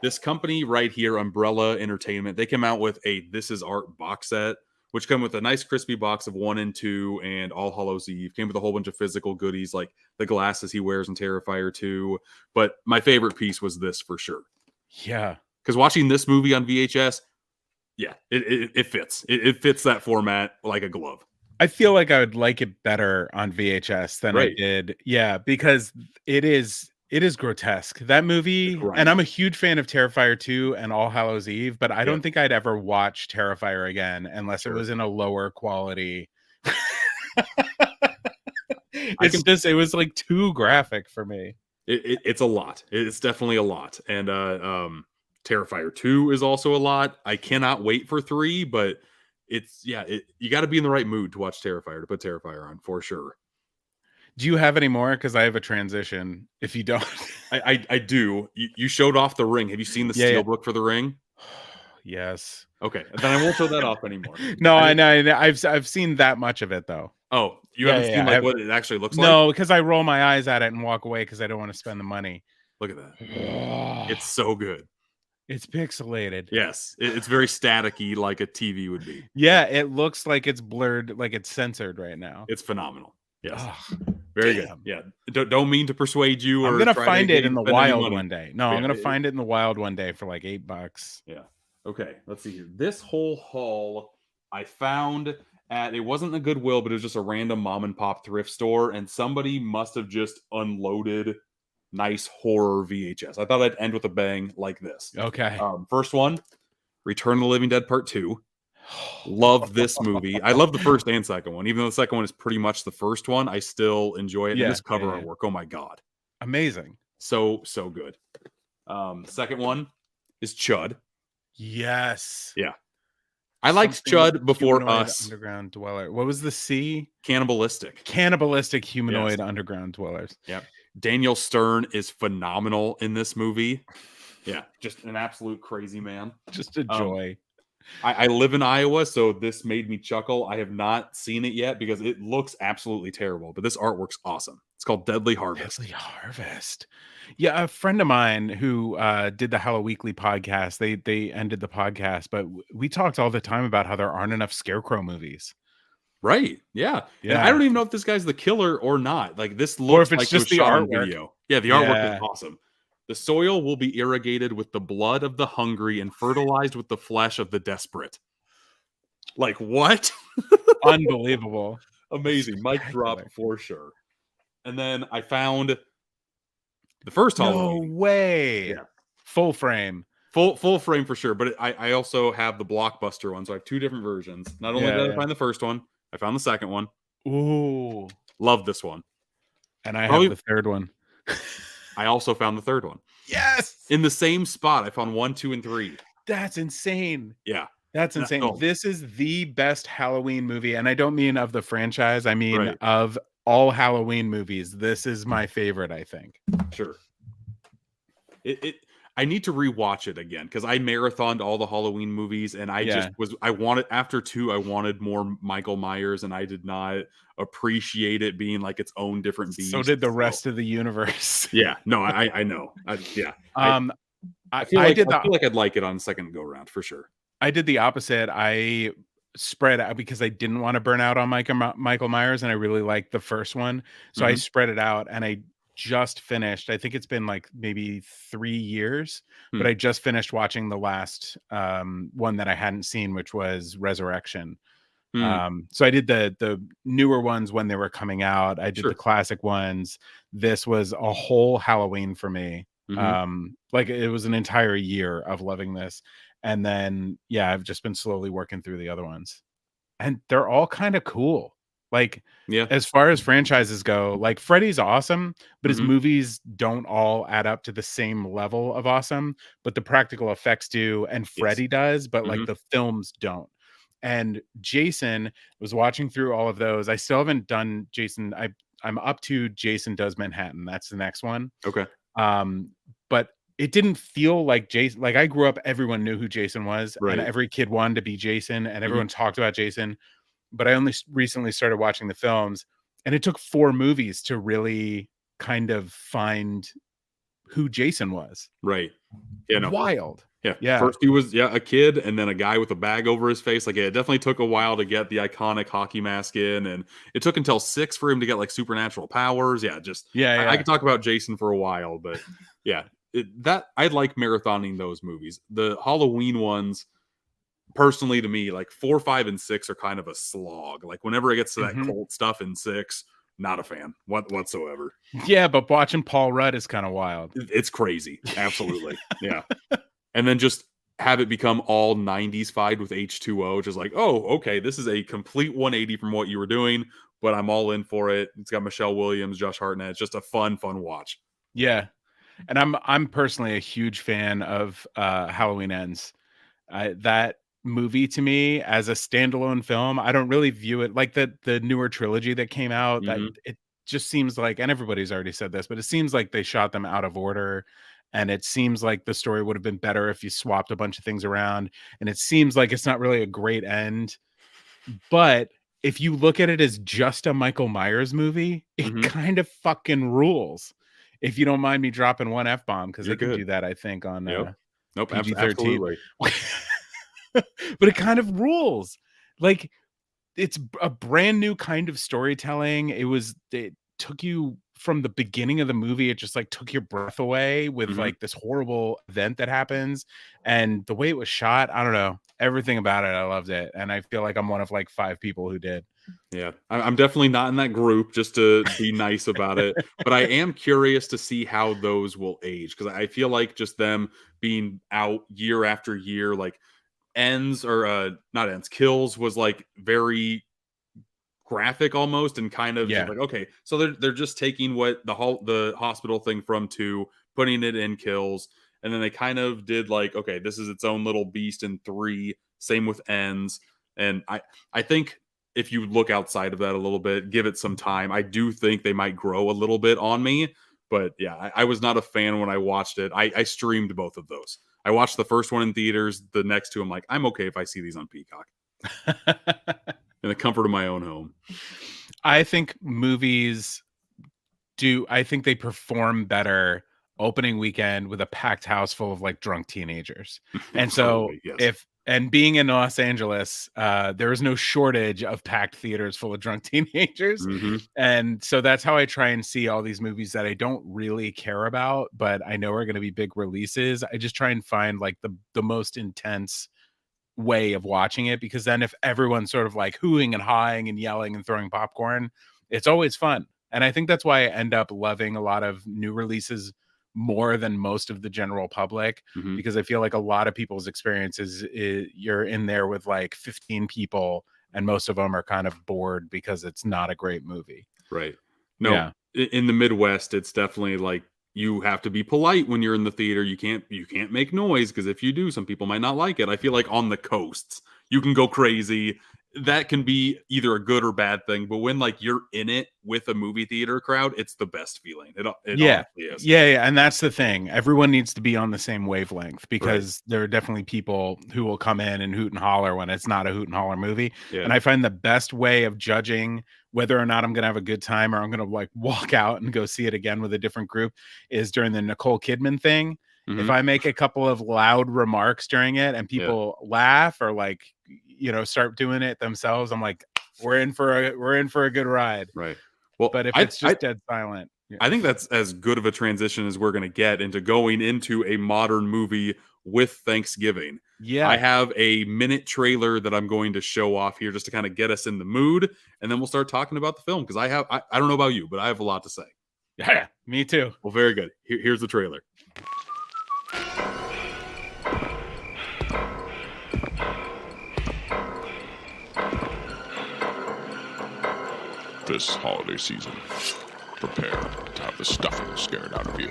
This company right here, Umbrella Entertainment, they came out with a This Is Art box set, which come with a nice crispy box of 1 and 2 and All Hallows Eve. Came with a whole bunch of physical goodies like the glasses he wears in Terrifier 2. But my favorite piece was this for sure. Yeah. Because watching this movie on VHS, yeah, it fits. It fits that format like a glove. I feel like I would like it better on VHS than I did. Yeah, because it is grotesque. That movie, and I'm a huge fan of Terrifier 2 and All Hallows Eve, but I don't think I'd ever watch Terrifier again unless it was in a lower quality. It was like too graphic for me. It's a lot. It's definitely a lot. And Terrifier 2 is also a lot. I cannot wait for 3, but you got to be in the right mood to watch Terrifier, to put Terrifier on for sure. Do you have any more? Because I have a transition. If you don't, I do. You showed off The Ring. Have you seen the steelbook for The Ring? Yes. Okay, then I won't show that off anymore. No, I know. I've seen that much of it though. Oh, you haven't seen what it actually looks like? No, because I roll my eyes at it and walk away because I don't want to spend the money. Look at that. It's so good. It's pixelated. Yes, it's very staticky, like a TV would be. Yeah, it looks like it's blurred, like it's censored right now. It's phenomenal. Yes, very good. Yeah, don't mean to persuade you. I'm gonna find it in the wild one day. No, I'm gonna find it in the wild one day for like $8. Yeah. Okay. Let's see here. This whole haul I found at, it wasn't a Goodwill, but it was just a random mom and pop thrift store, and somebody must have just unloaded nice horror VHS. I thought I'd end with a bang like this. Okay. First one, Return of the Living Dead Part 2. Love this movie. I love the first and second one. Even though the second one is pretty much the first one, I still enjoy it. And this cover artwork, oh my god. Amazing. So good. Second one is Chud. Yes. Yeah. I liked Chud before Us. Underground Dweller. What was the C? Cannibalistic Humanoid underground dwellers. Yep. Daniel Stern is phenomenal in this movie. Yeah, just an absolute crazy man. Just a Um, joy. I live in Iowa, so this made me chuckle. I have not seen it yet because it looks absolutely terrible, but this artwork's awesome. It's called Deadly Harvest. Deadly Harvest. Yeah, a friend of mine who did the Hello Weekly podcast, they ended the podcast, but we talked all the time about how there aren't enough Scarecrow movies. Right. Yeah. And I Yeah. don't even know if this guy's the killer or not. Like this Or looks if it's like it was just the shot on artwork. video. Yeah, the artwork is Yeah. awesome. The soil will be irrigated with the blood of the hungry and fertilized with the flesh of the desperate. Like what? Unbelievable. Amazing. Mic drop Spectacular. for sure. And then I found the first No Halloween. way. Yeah. Full frame. Full frame for sure. But I also have the Blockbuster one. So I have two different versions. Not only did I Yeah. find the first one, I found the second one. Ooh. Love this one. And I Probably- have the third one. I also found the third one. Yes. In the same spot. I found 1, 2, and 3. That's insane. Yeah. That's insane. Oh. This is the best Halloween movie. And I don't mean of the franchise. I mean Right. of all Halloween movies. This is my favorite, I think. Sure. I need to rewatch it again because I marathoned all the Halloween movies and I wanted after 2, I wanted more Michael Myers and I did not appreciate it being like its own different beast. So did the rest of the universe. Yeah. No, I know. I feel like I'd like it on second go round for sure. I did the opposite. I spread out because I didn't want to burn out on Michael Myers and I really liked the first one. So I spread it out and I just finished. I think it's been like maybe 3 years, but I just finished watching the last one that I hadn't seen, which was Resurrection. So I did the newer ones when they were coming out. I did the classic ones. This was a whole Halloween for me. Like it was an entire year of loving this. And then, yeah, I've just been slowly working through the other ones. And they're all kind of cool. Like, yeah, as far as franchises go, like Freddy's awesome, but his movies don't all add up to the same level of awesome. But the practical effects do, and Freddy does, but like the films don't. And Jason was watching through all of those. I still haven't done Jason. I'm up to Jason Does Manhattan. That's the next one. Okay. But it didn't feel like Jason. Like I grew up, everyone knew who Jason was, and every kid wanted to be Jason, and everyone talked about Jason. But I only recently started watching the films, and it took 4 movies to really kind of find who Jason was. Right. Yeah. No. Wild. Yeah. First he was a kid, and then a guy with a bag over his face. Like it definitely took a while to get the iconic hockey mask in, and it took until 6 for him to get like supernatural powers. Yeah. I could talk about Jason for a while, but yeah, I like marathoning those movies. The Halloween ones, personally to me, like 4, 5, and 6 are kind of a slog. Like whenever it gets to that cult stuff in 6, not a fan whatsoever. Yeah, but watching Paul Rudd is kind of wild. It's crazy. Absolutely. Yeah. And then just have it become all 90s-fied with H2O, just like, oh, okay, this is a complete 180 from what you were doing, but I'm all in for it. It's got Michelle Williams, Josh Hartnett. It's just a fun watch. Yeah. And I'm personally a huge fan of Halloween Ends. That movie to me as a standalone film, I don't really view it like the newer trilogy that came out. That it just seems like, and everybody's already said this, but it seems like they shot them out of order. And it seems like the story would have been better if you swapped a bunch of things around. And it seems like it's not really a great end. But if you look at it as just a Michael Myers movie, it kind of fucking rules. If you don't mind me dropping one F-bomb, because they can do that, I think, on PG-13. Absolutely. But it kind of rules. Like, it's a brand new kind of storytelling. It took you from the beginning of the movie. It just like took your breath away with like this horrible event that happens. And the way it was shot, I don't know, everything about it. I loved it. And I feel like I'm one of like 5 people who did. Yeah, I'm definitely not in that group, just to be nice about it. But I am curious to see how those will age, because I feel like just them being out year after year, like Ends or not Ends, Kills was like very graphic almost, and kind of just like, okay, so they're just taking what the hospital thing from 2, putting it in Kills, and then they kind of did like, okay, this is its own little beast in 3. Same with Ends, and I think if you look outside of that a little bit, give it some time, I do think they might grow a little bit on me. But yeah, I was not a fan when I watched it. I streamed both of those. I watched the first one in theaters. The next two, I'm like, I'm okay if I see these on Peacock in the comfort of my own home. I think movies I think they perform better opening weekend with a packed house full of like drunk teenagers. And so Absolutely, yes. being in Los Angeles, there is no shortage of packed theaters full of drunk teenagers. Hmm. And so that's how I try and see all these movies that I don't really care about, but I know are going to be big releases. I just try and find like the most intense way of watching it, because then if everyone's sort of like hooing and hawing and yelling and throwing popcorn, it's always fun. And I think that's why I end up loving a lot of new releases more than most of the general public, Hmm. because I feel like a lot of people's experiences you're in there with like 15 people and most of them are kind of bored because it's not a great movie. Right. No, Yeah. in the Midwest, it's definitely like you have to be polite when you're in the theater. You can't make noise because if you do, some people might not like it. I feel like on the coasts, you can go crazy. That can be either a good or bad thing, but when like you're in it with a movie theater crowd, it's the best feeling. It Yeah. honestly is. Yeah, and that's the thing. Everyone needs to be on the same wavelength, Right. because there are definitely people who will come in and hoot and holler when it's not a hoot and holler movie. Yeah. And I find the best way of judging whether or not I'm going to have a good time or I'm going to like walk out and go see it again with a different group is during the Nicole Kidman thing. If Hmm. I make a couple of loud remarks during it and Yeah. people laugh or like, start doing it themselves, I'm like, we're in for a good ride. Right. Well, But if I it's I just dead silent, yeah. I think that's as good of a transition as we're going to get into going into a modern movie with Thanksgiving. I Yeah. have a minute trailer that I'm going to show off here just to kind of get us in the mood, and then we'll start talking about the film because I don't know about you, but I have a lot to say. Yeah, me too. Well, very good. Here's the trailer. This holiday season, prepare to have the stuffing scared out of you.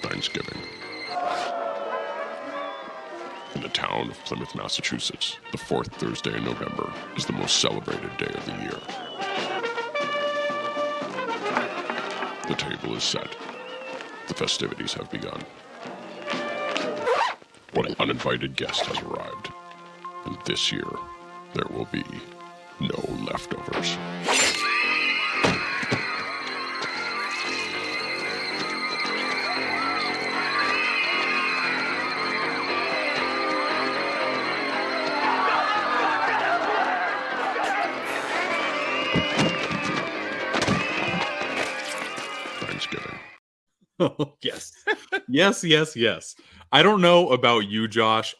Thanksgiving. In the town of Plymouth, Massachusetts, the fourth Thursday in November is the most celebrated day of the year. The table is set. The festivities have begun. One uninvited guest has arrived. And this year, there will be no leftovers. Thanksgiving. Oh, yes. Yes. I don't know about you, Josh.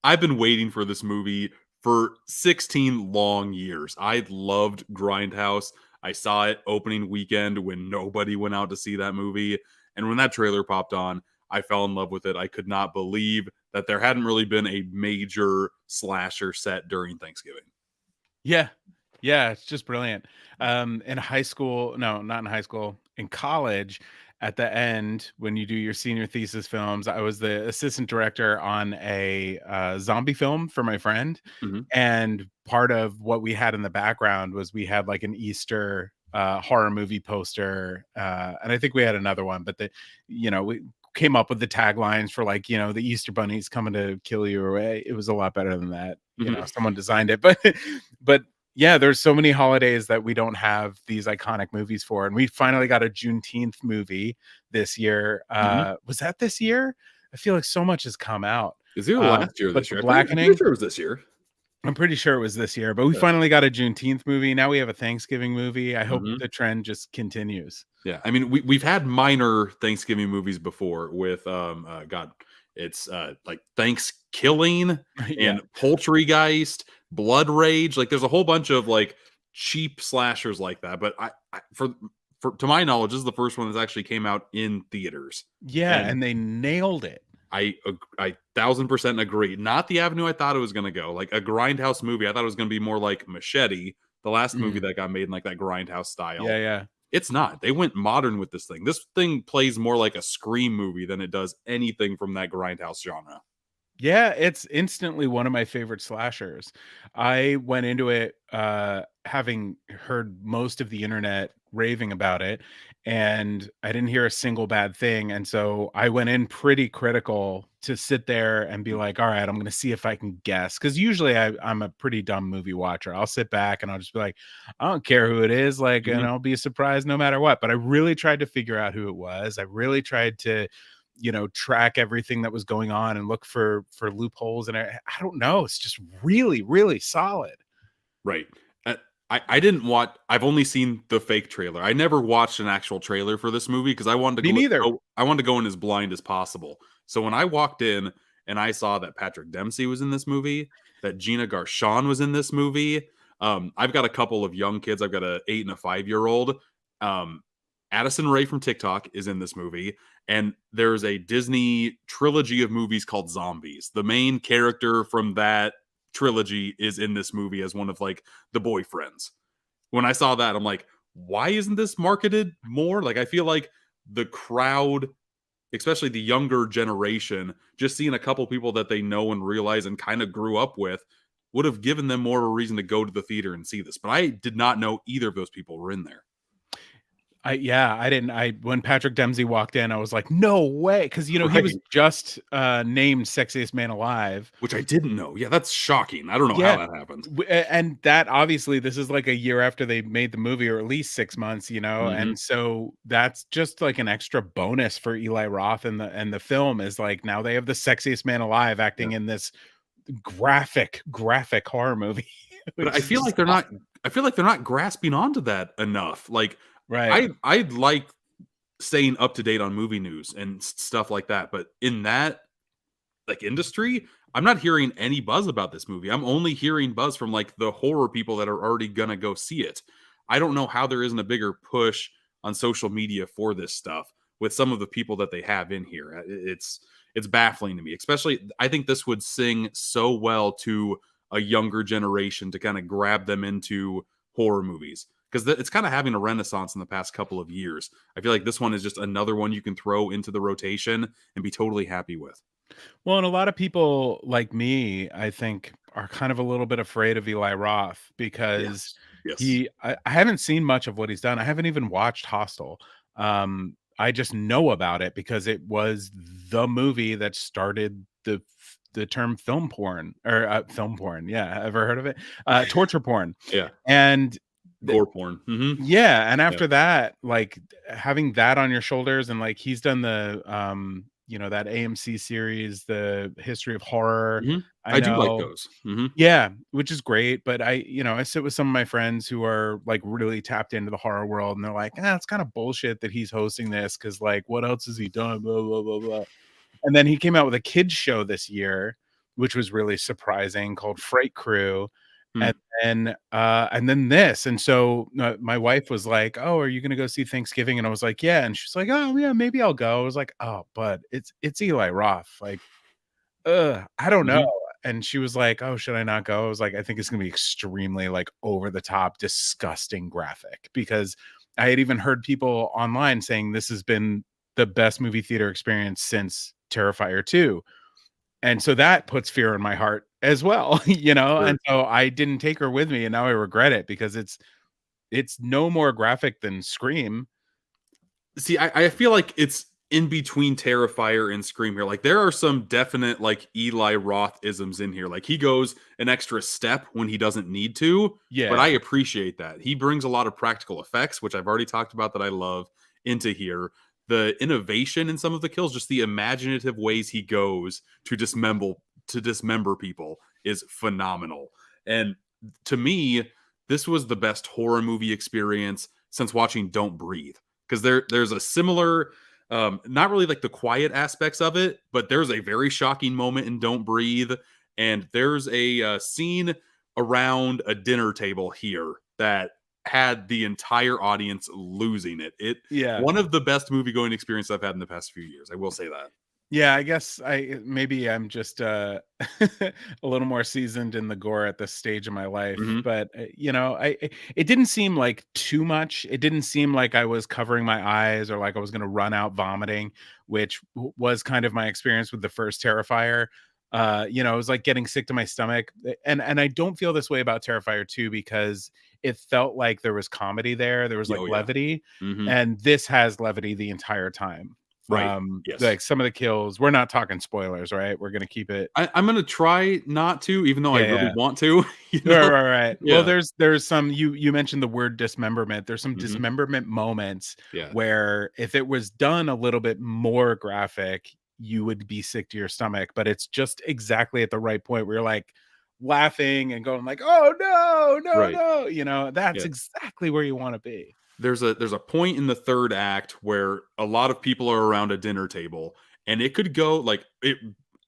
I've been waiting for this movie for 16 long years. I loved Grindhouse. I saw it opening weekend when nobody went out to see that movie. And when that trailer popped on, I fell in love with it. I could not believe that there hadn't really been a major slasher set during Thanksgiving. Yeah. Yeah, it's just brilliant. In high school, no, not in high school, in college, at the end, when you do your senior thesis films, I was the assistant director on a zombie film for my friend. Mhm. And part of what we had in the background was we had like an Easter horror movie poster. And I think we had another one, but we came up with the taglines for like, the Easter bunny's coming to kill you, or it was a lot better than that. Mhm. Someone designed it, but yeah, there's so many holidays that we don't have these iconic movies for, and we finally got a Juneteenth movie this year. Mhm. Was that this year? I feel like so much has come out. Is it last year or But this The year? I'm pretty Blackening, sure it was this year. I'm pretty sure it was this year. But we Yeah. finally got a Juneteenth movie. Now we have a Thanksgiving movie. I hope Mhm. the trend just continues. Yeah, I mean, we've had minor Thanksgiving movies before with God, it's like Thanksgiving Yeah, and Poultrygeist, Blood Rage. Like, there's a whole bunch of like cheap slashers like that. But for to my knowledge, this is the first one that's actually came out in theaters, yeah, and and they nailed it. I 1000% agree. Not the avenue I thought it was going to go. Like a Grindhouse movie, I thought it was going to be more like Machete, the last movie Mhm. that got made in like that Grindhouse style. Yeah, yeah. It's not. They went modern with this thing. This thing plays more like a Scream movie than it does anything from that Grindhouse genre. Yeah, it's instantly one of my favorite slashers. I went into it having heard most of the internet raving about it, and I didn't hear a single bad thing. And so I went in pretty critical to sit there and be like, all right, I'm going to see if I can guess. Because usually I'm a pretty dumb movie watcher. I'll sit back and I'll just be like, I don't care who it is. Like, and Mhm. I'll be surprised no matter what. But I really tried to figure out who it was. I really tried to, track everything that was going on and look for loopholes. And I don't know. It's just really, really solid. Right. Uh, I didn't watch. I've only seen the fake trailer. I never watched an actual trailer for this movie because I wanted to Me neither. I wanted to go in as blind as possible. So when I walked in and I saw that Patrick Dempsey was in this movie, that Gina Gershon was in this movie. I've got a couple of young kids. I've got a 8 and a 5-year-old. Addison Rae from TikTok is in this movie, and there's a Disney trilogy of movies called Zombies. The main character from that trilogy is in this movie as one of like the boyfriends. When I saw that, I'm like, why isn't this marketed more? Like, I feel like the crowd, especially the younger generation, just seeing a couple people that they know and realize and kind of grew up with would have given them more of a reason to go to the theater and see this. But I did not know either of those people were in there. I didn't. When Patrick Dempsey walked in, I was like, no way. Because, he was Right. just named Sexiest Man Alive. Which I didn't know. Yeah, that's shocking. I don't know Yeah. how that happened. And that obviously, this is like a year after they made the movie, or at least 6 months, Mhm. and so that's just like an extra bonus for Eli Roth, and the film is like, now they have the Sexiest Man Alive acting in this graphic horror movie. But Which I is feel just like they're not awesome. I feel like they're not grasping onto that enough. Like Right. I'd like staying up to date on movie news and stuff like that, but in that like industry, I'm not hearing any buzz about this movie. I'm only hearing buzz from like the horror people that are already gonna go see it. I don't know how there isn't a bigger push on social media for this stuff with some of the people that they have in here. It's baffling to me. Especially, I think this would sing so well to a younger generation to kind of grab them into horror movies because it's kind of having a renaissance in the past couple of years. I feel like this one is just another one you can throw into the rotation and be totally happy with. Well, and a lot of people like me, I think, are kind of a little bit afraid of Eli Roth because Yes. Yes. I haven't seen much of what he's done. I haven't even watched Hostel. I just know about it because it was the movie that started the term film porn, or film porn. Yeah, ever heard of it? Torture porn. Yeah. And Gore porn. yeah, and Yeah. after that, like, having that on your shoulders, and like he's done the that AMC series, The History of Horror. I I do like know. those. Yeah, which is great, but I sit with some of my friends who are like really tapped into the horror world, and they're like, it's kind of bullshit that he's hosting this, because like, what else has he done? Blah blah blah blah. And then he came out with a kids show this year, which was really surprising, called Fright Crew. Hmm. And then this. And so my wife was like, "Oh, are you gonna go see Thanksgiving?" And I was like, "Yeah." And she's like, "Oh yeah, maybe I'll go." I was like, "Oh, but it's Eli Roth. Like, I don't know." Mhm. And she was like, "Oh, should I not go?" I was like, "I think it's gonna be extremely like over the top, disgusting graphic," because I had even heard people online saying this has been the best movie theater experience since Terrifier 2. And so that puts fear in my heart as well, Sure. and so I didn't take her with me, and now I regret it because it's no more graphic than Scream. See, I feel like it's in between Terrifier and Scream here. Like there are some definite like Eli Roth isms in here. Like he goes an extra step when he doesn't need to, but I Yeah. appreciate that. He brings a lot of practical effects, which I've already talked about that I love, into here. The innovation in some of the kills, just the imaginative ways he goes to dismember people is phenomenal. And to me, this was the best horror movie experience since watching Don't Breathe because there's a similar not really like the quiet aspects of it, but there's a very shocking moment in Don't Breathe, and there's a scene around a dinner table here that had the entire audience losing it. Yeah. One of the best movie going experiences I've had in the past few years. I will say that. Yeah, I guess maybe I'm just a little more seasoned in the gore at this stage of my life, Mhm. but it didn't seem like too much. It didn't seem like I was covering my eyes or like I was going to run out vomiting, which was kind of my experience with the first Terrifier. It was like getting sick to my stomach, and I don't feel this way about Terrifier 2 because it felt like there was comedy there. There was like Oh, yeah. levity, Mhm. and this has levity the entire time. Right. Yes. Like some of the kills, we're not talking spoilers, right? We're gonna keep it. I'm gonna try not to, even though I Yeah, really yeah. want to. Right. Well, Yeah. there's some, you mentioned the word dismemberment. There's some Mhm. dismemberment moments Yeah. where if it was done a little bit more graphic, you would be sick to your stomach. But it's just exactly at the right point where you're like laughing and going like, "Oh no, no, Right. no!" You know, that's Yeah. exactly where you want to be. There's a point in the third act where a lot of people are around a dinner table, and it could go like it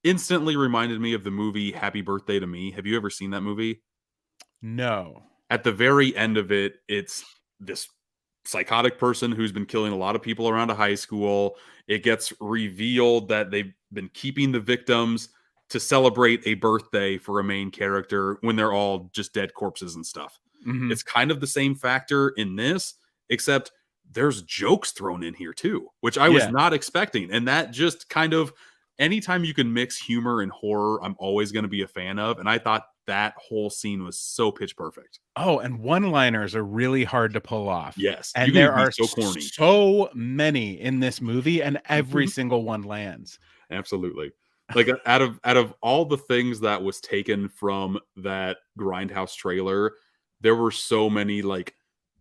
instantly reminded me of the movie Happy Birthday to Me. Have you ever seen that movie? No. At the very end of it, it's this psychotic person who's been killing a lot of people around a high school. It gets revealed that they've been keeping the victims to celebrate a birthday for a main character when they're all just dead corpses and stuff. Mhm. It's kind of the same factor in this, except there's jokes thrown in here too, which I was Yeah. not expecting. And that just kind of anytime you can mix humor and horror, I'm always going to be a fan of. And I thought that whole scene was so pitch perfect. Oh, and one-liners are really hard to pull off. Yes, you And can there be are so corny. so many in this movie, and every Mhm. single one lands. Absolutely. Like out of all the things that was taken from that Grindhouse trailer, there were so many like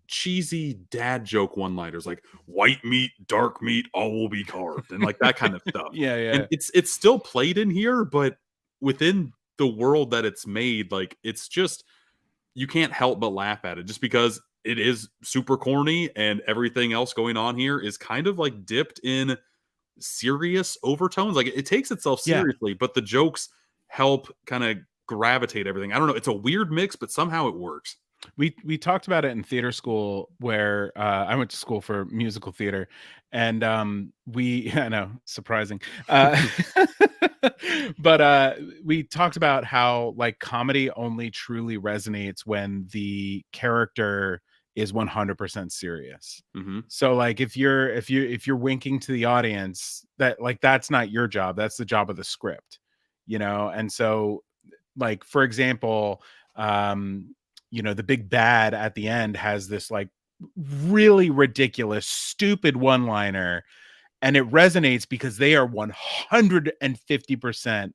cheesy dad joke one-liners like white meat, dark meat, all will be carved and like that kind of stuff. Yeah, And yeah. it's still played in here, but within the world that it's made, like it's just you can't help but laugh at it just because it is super corny and everything else going on here is kind of like dipped in serious overtones. Like it takes itself Yeah. seriously, but the jokes help kind of gravitate everything. I don't know. It's a weird mix, but somehow it works. We talked about it in theater school where I went to school for musical theater, and we I know, surprising. But we talked about how like comedy only truly resonates when the character is 100% serious. Hmm. So like if you're winking to the audience, that like that's not your job, that's the job of the script, you know. And so like for example, the big bad at the end has this like really ridiculous stupid one liner, and it resonates because they are 150%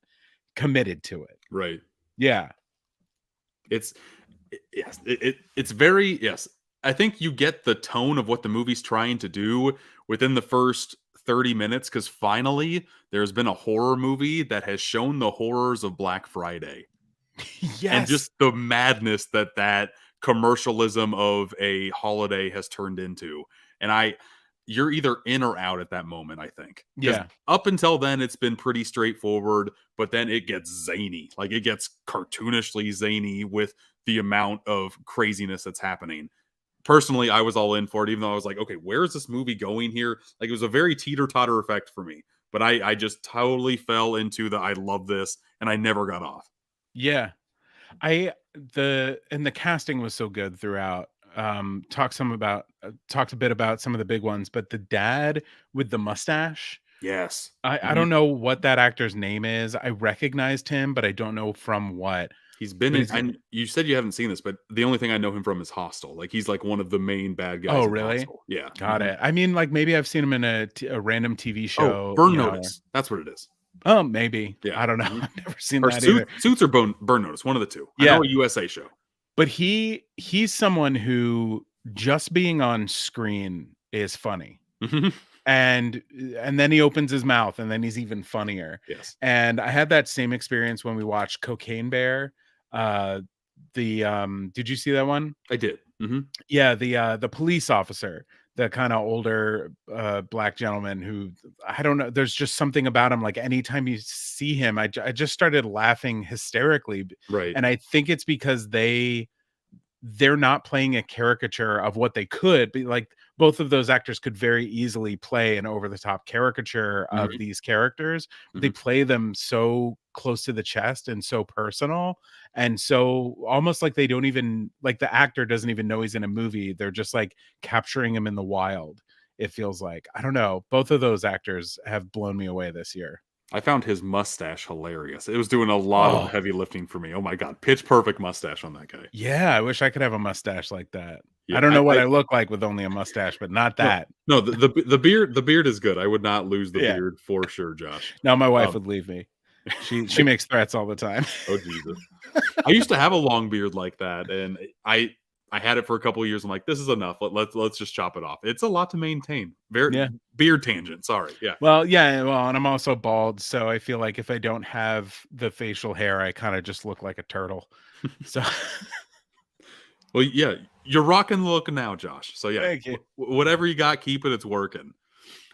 committed to it. Right. Yeah. It's yes. It's very yes. I think you get the tone of what the movie's trying to do within the first 30 minutes because finally there's been a horror movie that has shown the horrors of Black Friday. And Yes. just the madness that that commercialism of a holiday has turned into. And you're either in or out at that moment, I think. 'Cause Yeah. up until then, it's been pretty straightforward, but then it gets zany. Like it gets cartoonishly zany with the amount of craziness that's happening. Personally, I was all in for it, even though I was like, okay, where is this movie going here? Like it was a very teeter-totter effect for me. But I just totally fell into the I love this, and I never got off. Yeah. I the casting was so good throughout. Talked a bit about some of the big ones, but the dad with the mustache, Yes. I Mhm. don't know what that actor's name is. I recognized him, but I don't know from what. He's been But in he's and you said you haven't seen this, but the only thing I know him from is Hostel. Like, he's, like, one of the main bad Oh, guys in really? Hostel. Yeah. Got Mhm. it. I mean, like maybe I've seen him in a random TV Oh, show, Burn you know. Notice. That's what it is. Oh, maybe. Yeah. I don't know. Mhm. I've never seen Or that either. Suits or Burn Notice, one of the 2. I Yeah, know a USA show. but he's someone who just being on screen is funny. Mhm. And then he opens his mouth and then he's even funnier. Yes. And I had that same experience when we watched Cocaine Bear. uh did you see that one? I did. Mhm. Yeah, the police officer, the kind of older black gentleman who, I don't know, there's just something about him, like anytime you see him, I just started laughing hysterically. Right. And I think it's because they're not playing a caricature of what they could be. Like both of those actors could very easily play an over the top caricature of Mhm. these characters, but they Mhm. play them so close to the chest and so personal, and so almost like they don't even, like the actor doesn't even know he's in a movie. They're just like capturing him in the wild. It feels like, I don't know, both of those actors have blown me away this year. I found his mustache hilarious. It was doing a lot of Oh. heavy lifting for me. Oh my god, pitch perfect mustache on that guy. Yeah, I wish I could have a mustache like that. I Yeah, don't know what I look like with only a mustache, but not no, that. no, the beard is good. I would not lose the Yeah. beard for sure, Josh. Now my wife Um, would leave me. She makes threats all the time. oh Jesus. I used to have a long beard like that, and I had it for a couple of years. I'm like, this is enough. Let's just chop it off. It's a lot to maintain. Very Yeah. beard tangent. Sorry. Yeah. Well, yeah, well, and I'm also bald, so I feel like if I don't have the facial hair, I kind of just look like a turtle. So Well, yeah, you're rocking the look now, Josh. So yeah, thank you. whatever you got, keep it. It's working.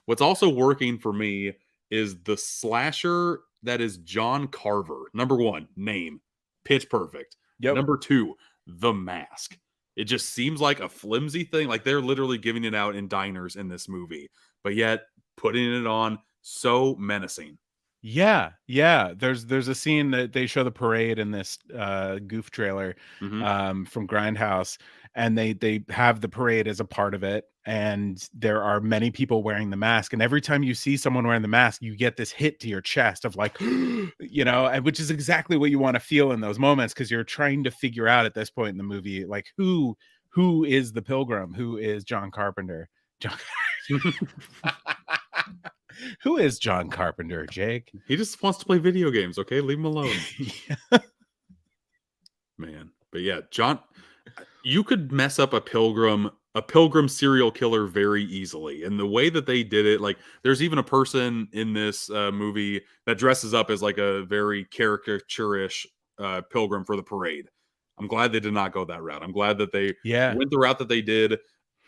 What's also working for me is the slasher that is John Carver. Number one, name, pitch perfect. Yep. Number two, The Mask. It just seems like a flimsy thing. Like they're literally giving it out in diners in this movie, but yet putting it on so menacing. Yeah, yeah. There's a scene that they show the parade in this goof trailer Hmm. from Grindhouse, and they have the parade as a part of it. And there are many people wearing the mask, and every time you see someone wearing the mask, you get this hit to your chest of like, and which is exactly what you want to feel in those moments because you're trying to figure out at this point in the movie, like who is the pilgrim, who is John Carpenter, John. Who is John Carpenter, Jake? He just wants to play video games. Okay, leave him alone, Yeah. man. But yeah, John, you could mess up a pilgrim serial killer very easily, and the way that they did it, like there's even a person in this movie that dresses up as like a very caricature-ish pilgrim for the parade. I'm glad they did not go that route. I'm glad that they Yeah. went the route that they did.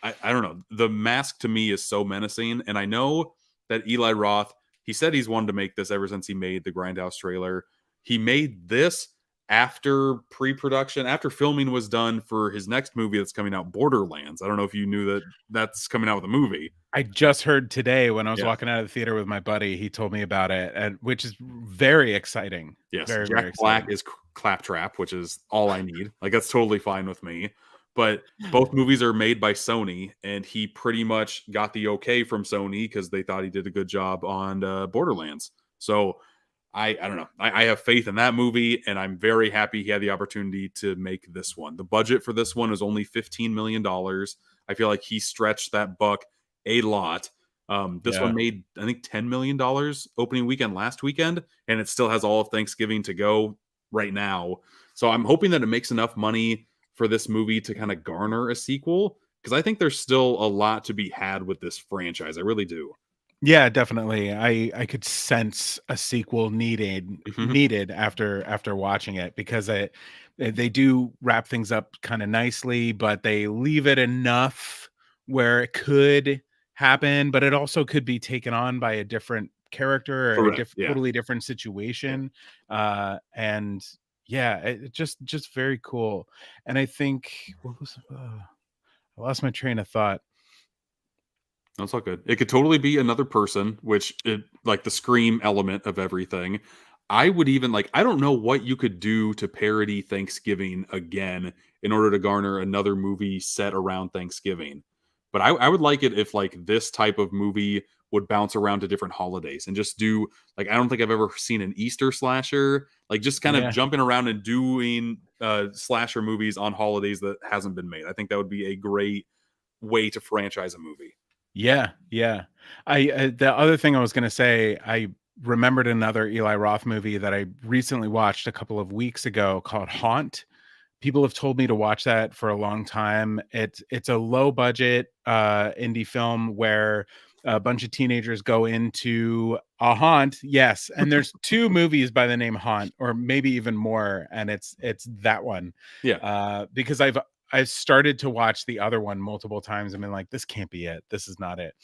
I don't know, the mask to me is so menacing, and I know that Eli Roth, he said he's wanted to make this ever since he made the Grindhouse trailer. He made this after pre-production, after filming was done for his next movie that's coming out, Borderlands. I don't know if you knew that that's coming out with a movie. I just heard today when I was Yeah. walking out of the theater with my buddy, he told me about it, and which is very exciting. Yes, Very, Jack very Black exciting. is Claptrap, which is all I need. Like that's totally fine with me. But both movies are made by Sony, and he pretty much got the okay from Sony because they thought he did a good job on Borderlands. So I don't know. I have faith in that movie, and I'm very happy he had the opportunity to make this one. The budget for this one is only $15 million. I feel like he stretched that buck a lot. This Yeah. one made, I think, $10 million opening weekend last weekend, and it still has all of Thanksgiving to go right now. So I'm hoping that it makes enough money for this movie to kind of garner a sequel, because I think there's still a lot to be had with this franchise. I really do. Yeah, definitely. I could sense a sequel needed after watching it because they do wrap things up kind of nicely, but they leave it enough where it could happen, but it also could be taken on by a different character or a Correct. Yeah. totally different situation. And yeah, it just very cool. And I think I lost my train of thought. That's all good. It could totally be another person, which it like the Scream element of everything. I would even like, I don't know what you could do to parody Thanksgiving again in order to garner another movie set around Thanksgiving. But I would like it if like this type of movie would bounce around to different holidays and just do like, I don't think I've ever seen an Easter slasher, like just kind of Yeah. jumping around and doing slasher movies on holidays that hasn't been made. I think that would be a great way to franchise a movie. Yeah, yeah. I the other thing I was gonna say, I remembered another Eli Roth movie that I recently watched a couple of weeks ago called Haunt. People have told me to watch that for a long time. It's a low budget indie film where a bunch of teenagers go into a haunt. Yes, and there's two movies by the name Haunt, or maybe even more, and it's that one. Yeah. Because I've started to watch the other one multiple times and been like, this can't be it. This is not it.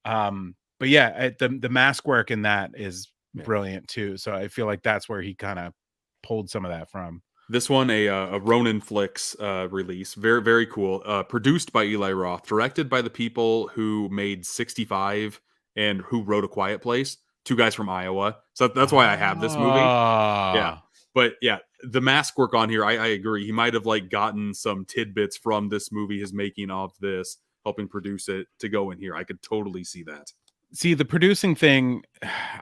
But yeah, the mask work in that is Yeah. brilliant too. So I feel like that's where he kind of pulled some of that from. This one, a Ronin Flicks release, very very cool. Produced by Eli Roth, directed by the people who made 65 and who wrote A Quiet Place. Two guys from Iowa, so that's why I have this movie. Yeah, but yeah, the mask work on here, I agree. He might have like gotten some tidbits from this movie, his making of this, helping produce it to go in here. I could totally see that. See, the producing thing,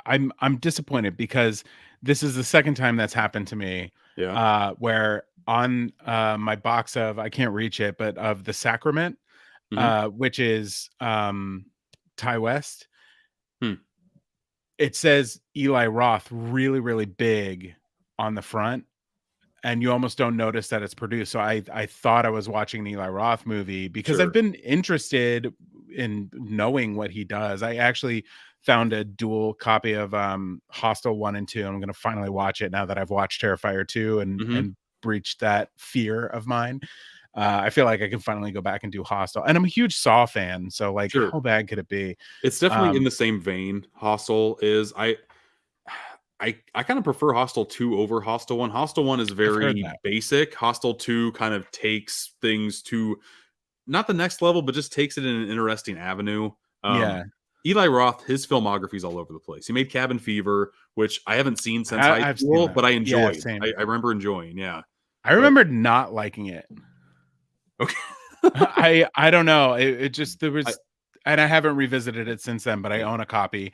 I'm disappointed because this is the second time that's happened to me, Yeah. where on, my box of I can't reach it, but of The Sacrament, Mhm. which is, Ty West, Hmm. it says Eli Roth really, really big on the front, and you almost don't notice that it's produced. So I thought I was watching an Eli Roth movie because I've Sure. been interested in knowing what he does. I actually found a dual copy of Hostel 1 and 2. I'm going to finally watch it now that I've watched Terrifier 2 Mhm. and breached that fear of mine. I feel like I can finally go back and do Hostel. And I'm a huge Saw fan, so like Sure. how bad could it be? It's definitely in Um the same vein. Hostel is I kind of prefer Hostel 2 over Hostel 1. Hostel 1 is I've heard very that. basic. Hostel 2 kind of takes things to not the next level, but just takes it in an interesting avenue. Yeah. Eli Roth, his filmography is all over the place. He made Cabin Fever, which I haven't seen since high I've seen school, that. but I Yeah, enjoyed. same. I remember enjoying, yeah. I But remember not liking it. okay. I don't know. It just there I, was, and I haven't revisited it since then, but I yeah, own a copy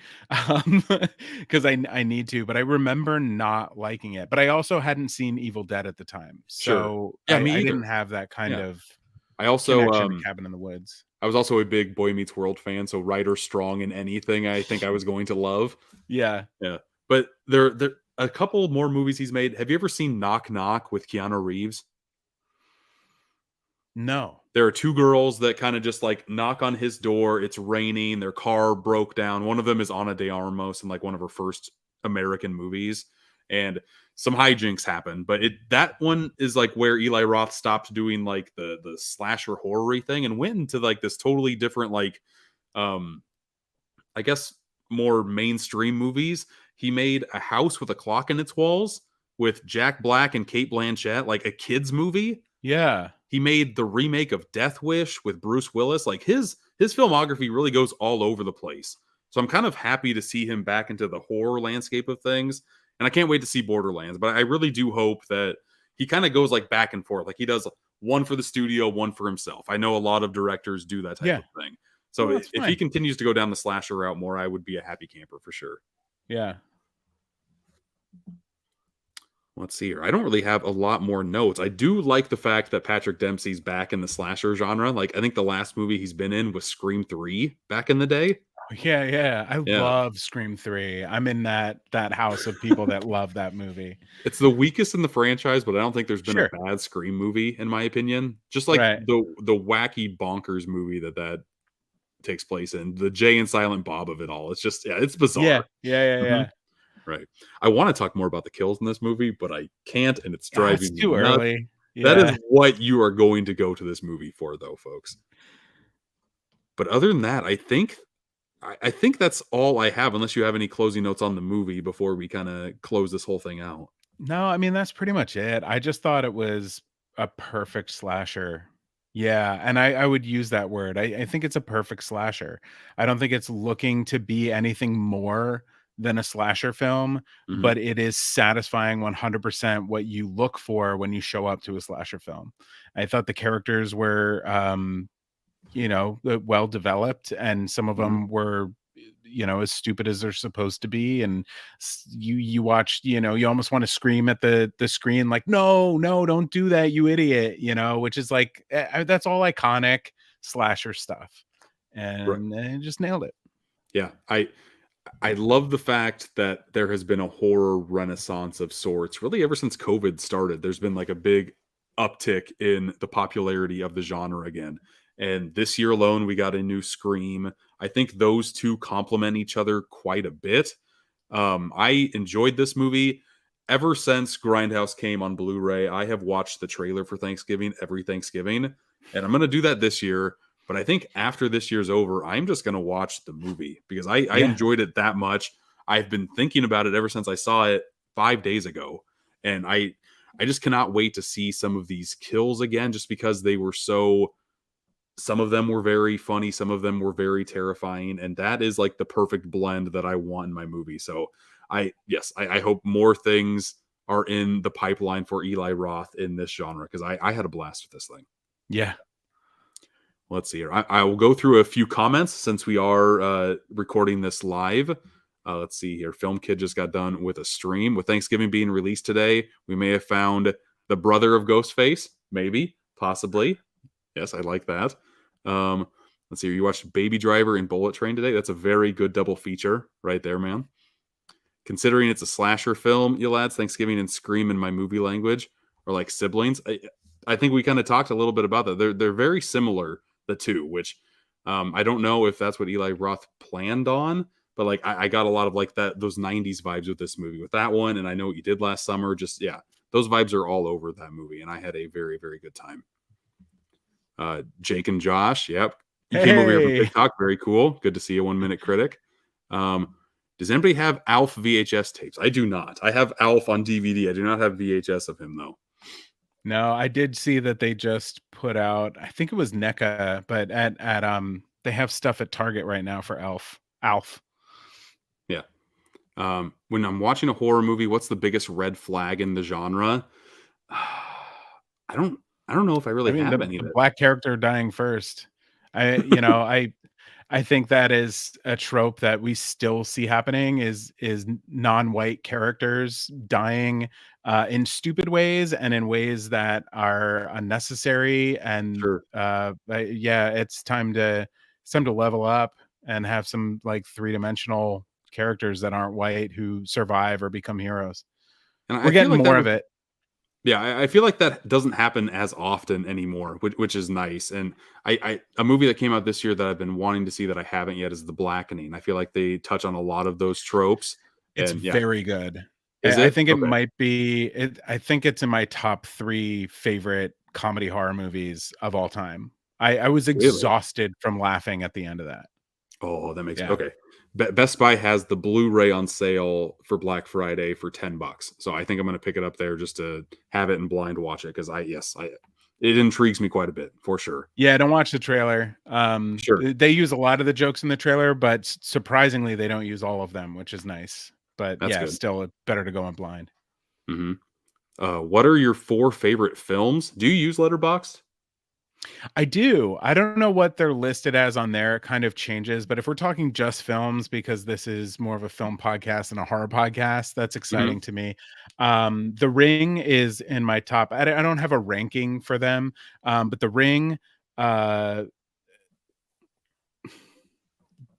because I need to. But I remember not liking it. But I also hadn't seen Evil Dead at the time, sure. so Yeah, me I either. didn't have that kind Yeah. of I also connection to Cabin in the Woods. I was also a big Boy Meets World fan, so Ryder Strong in anything I think I was going to love. Yeah, Yeah. But there a couple more movies he's made. Have you ever seen Knock Knock with Keanu Reeves? no, There are two girls that kind of just like knock on his door. It's raining. Their car broke down. One of them is Ana de Armas in like one of her first American movies, and some hijinks happen. But that one is like where Eli Roth stopped doing like the slasher horror thing and went into like this totally different like um I guess more mainstream movies. He made A House with a Clock in Its Walls with Jack Black and Kate Blanchett, like a kids movie. yeah, He made the remake of Death Wish with Bruce Willis. Like his filmography really goes all over the place. So I'm kind of happy to see him back into the horror landscape of things. And I can't wait to see Borderlands, but I really do hope that he kind of goes like back and forth. Like he does one for the studio, one for himself. I know a lot of directors do that type yeah. of thing. Well, So that's if he fine. continues to go down the slasher route more, I would be a happy camper for sure. Yeah. Let's see here. I don't really have a lot more notes. I do like the fact that Patrick Dempsey's back in the slasher genre. Like I think the last movie he's been in was Scream 3 back in the day. Yeah, yeah. I Yeah. love Scream 3. I'm in that house of people that love that movie. It's the weakest in the franchise, but I don't think there's been a Sure. bad Scream movie in my opinion. Just like Right. the wacky bonkers movie that takes place in, the Jay and Silent Bob of it all. It's just it's Yeah. bizarre. Yeah, yeah, Mhm. yeah. Right. I want to talk more about the kills in this movie, but I can't, and it's Ah, it's driving me too nuts. early. That is Yeah. what you are going to go to this movie for, though, folks. But other than that, I think that's all I have, unless you have any closing notes on the movie before we kind of close this whole thing out. No, I mean, that's pretty much it. I just thought it was a perfect slasher. Yeah, and I would use that word. I think it's a perfect slasher. I don't think it's looking to be anything more than a slasher film, Mhm. but it is satisfying 100% what you look for when you show up to a slasher film. I thought the characters were, well developed, and some of Mhm. them were, as stupid as they're supposed to be, and you watch, you almost want to scream at the screen like, no, no, don't do that, you idiot, which is like, that's all iconic slasher stuff, Right. and they just nailed it. Yeah. I love the fact that there has been a horror renaissance of sorts. Really, ever since COVID started, there's been like a big uptick in the popularity of the genre again. And this year alone, we got a new Scream. I think those two complement each other quite a bit. I enjoyed this movie ever since Grindhouse came on Blu-ray. I have watched the trailer for Thanksgiving every Thanksgiving, and I'm going to do that this year. But I think after this year's over, I'm just going to watch the movie because I Yeah, enjoyed it that much. I've been thinking about it ever since I saw it 5 days ago, and I just cannot wait to see some of these kills again, just because they were so. Some of them were very funny, some of them were very terrifying, and that is like the perfect blend that I want in my movie. So I hope more things are in the pipeline for Eli Roth in this genre because I had a blast with this thing. yeah. Let's see here. I will go through a few comments since we are recording this live. Let's see here. Film Kid just got done with a stream. With Thanksgiving being released today, we may have found the brother of Ghostface. Maybe, possibly. Yes, I like that. Let's see. You watched Baby Driver and Bullet Train today. That's a very good double feature right there, man. Considering it's a slasher film, you lads, Thanksgiving and Scream in my movie language are like siblings. I think we kind of talked a little bit about that. They're very similar, the two, which I don't know if that's what Eli Roth planned on, but like I got a lot of like those 90s vibes with this movie with that one. And I know what you did last summer. Just, yeah, those vibes are all over that movie. And I had a very, very good time. Jake and Josh. Yep. You came over here from TikTok. Very cool. Good to see you, 1 Minute Critic. Does anybody have Alf VHS tapes? I do not. I have Alf on DVD. I do not have VHS of him, though. No, I did see that they just put out, I think it was NECA, but at they have stuff at Target right now for Alf. Yeah. When I'm watching a horror movie, what's the biggest red flag in the genre? I don't know if I really have any of the it. black character dying first. I think that is a trope that we still see happening is non-white characters dying in stupid ways and in ways that are unnecessary. And Sure. yeah, it's time to level up and have some like three-dimensional characters that aren't white who survive or become heroes. And We're getting more of it. Yeah, I feel like that doesn't happen as often anymore, which is nice. And a movie that came out this year that I've been wanting to see that I haven't yet is The Blackening. I feel like they touch on a lot of those tropes. It's and, yeah. very good. Is I it? think it Okay. might be. I think it's in my top 3 favorite comedy horror movies of all time. I was Really? exhausted from laughing at the end of that. Oh, that makes Yeah. okay. Best Buy has the Blu-ray on sale for Black Friday for $10. So I think I'm going to pick it up there just to have it and blind watch it because it intrigues me quite a bit for sure. Yeah, don't watch the trailer. Sure. They use a lot of the jokes in the trailer, but surprisingly, they don't use all of them, which is nice. But That's yeah, good. still better to go in blind. Mm-hmm. What are your 4 favorite films? Do you use Letterboxd? I do. I don't know what they're listed as on there. It kind of changes. But if we're talking just films, because this is more of a film podcast than a horror podcast, that's exciting to me. The Ring is in my top. I don't have a ranking for them, but The Ring,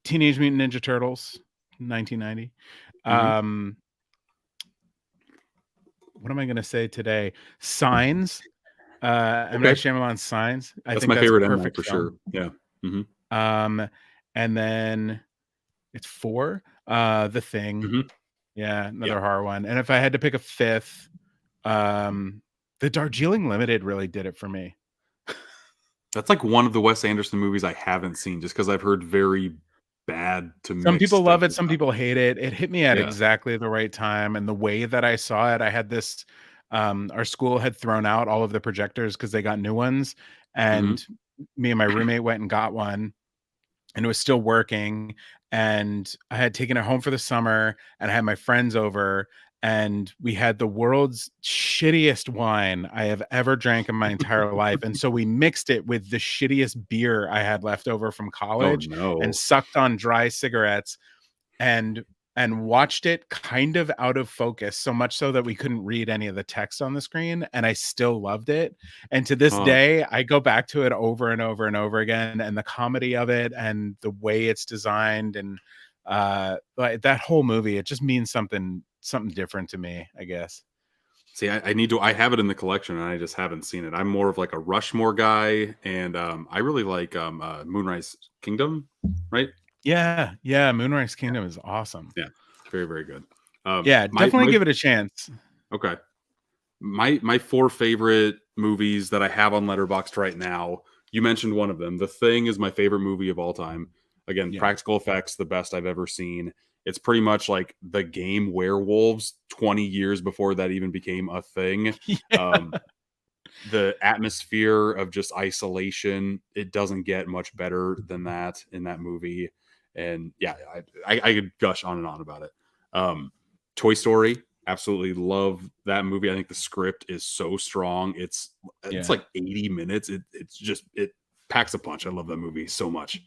Teenage Mutant Ninja Turtles, 1990. What am I going to say today? Signs. M. Night Shyamalan's Signs. I think my that's favorite a perfect for film. sure. Yeah. And then it's 4. The Thing. Yeah, another horror one. And if I had to pick a 5th, the Darjeeling Limited really did it for me. That's like one of the Wes Anderson movies I haven't seen just because I've heard very bad to some people love it, about. some people hate it. It hit me at exactly the right time, and the way that I saw it, I had this our school had thrown out all of the projectors because they got new ones, and me and my roommate went and got one, and it was still working, and I had taken it home for the summer, and I had my friends over, and we had the world's shittiest wine I have ever drank in my entire life. And so we mixed it with the shittiest beer I had left over from college and sucked on dry cigarettes and watched it kind of out of focus, so much so that we couldn't read any of the text on the screen. And I still loved it. And to this day, I go back to it over and over and over again. And the comedy of it and the way it's designed and like that whole movie, it just means something different to me, I guess. See, I need to. I have it in the collection, and I just haven't seen it. I'm more of like a Rushmore guy, and I really like Moonrise Kingdom, right? Yeah, Moonrise Kingdom is awesome. Yeah, very, very good. Yeah, definitely give it a chance. Okay, my 4 favorite movies that I have on Letterboxd right now. You mentioned one of them. The Thing is my favorite movie of all time. Again, practical effects, the best I've ever seen. It's pretty much like the game Werewolves 20 years before that even became a thing. The atmosphere of just isolation, it doesn't get much better than that in that movie. And yeah, I could gush on and on about it. Toy Story, absolutely love that movie. I think the script is so strong. It's like 80 minutes. It's just packs a punch. I love that movie so much.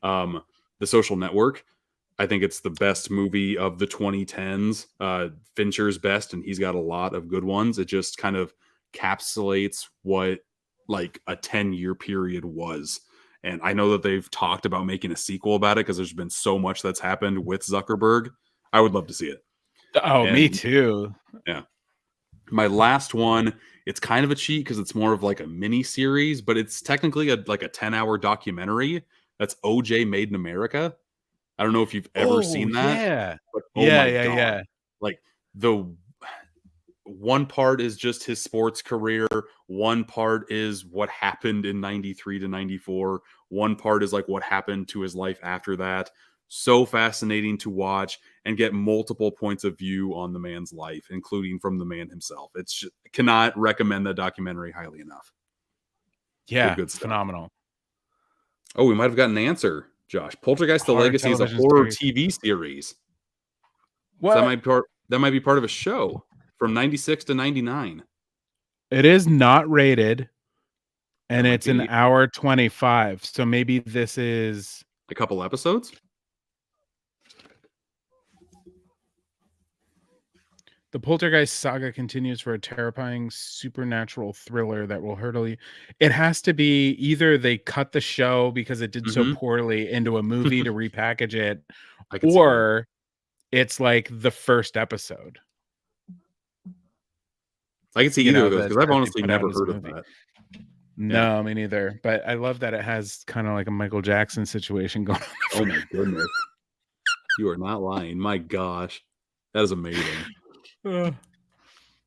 The Social Network, I think it's the best movie of the 2010s. Fincher's best, and he's got a lot of good ones. It just kind of encapsulates what like a 10-year period was. And I know that they've talked about making a sequel about it because there's been so much that's happened with Zuckerberg. I would love to see it. Oh, me And too. yeah. My last one, it's kind of a cheat because it's more of like a mini series, but it's technically like a 10-hour documentary. That's OJ Made in America. I don't know if you've ever Oh, seen that, yeah. but oh Yeah, my yeah, God. yeah. Like the one part is just his sports career. One part is what happened in 93 to 94. One part is like what happened to his life after that. So fascinating to watch and get multiple points of view on the man's life, including from the man himself. It's just, cannot recommend that documentary highly enough. Yeah, Good stuff. phenomenal. Oh, we might have gotten an answer, Josh. Poltergeist: The Horror Legacy is a television horror series. TV series. What? So that might be part of a show from 96 to 99. It is not rated, and That might it's an be hour 25. So maybe this is a couple episodes. the Poltergeist saga continues for a terrifying supernatural thriller that will hurtle you. It has to be either they cut the show because it did so Mhm. poorly into a movie to repackage it, I can see that. or it's like the first episode. I can see You either know, of those because I've that they honestly put out never as a heard of movie. that. No, me neither. But I love that it has kind of like a Michael Jackson situation going on. Oh my goodness. You are not lying. My gosh. That is amazing.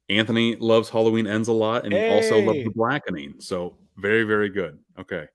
Anthony loves Halloween Ends a lot, and he also loves The Hey! Blackening. So very, very good. Okay.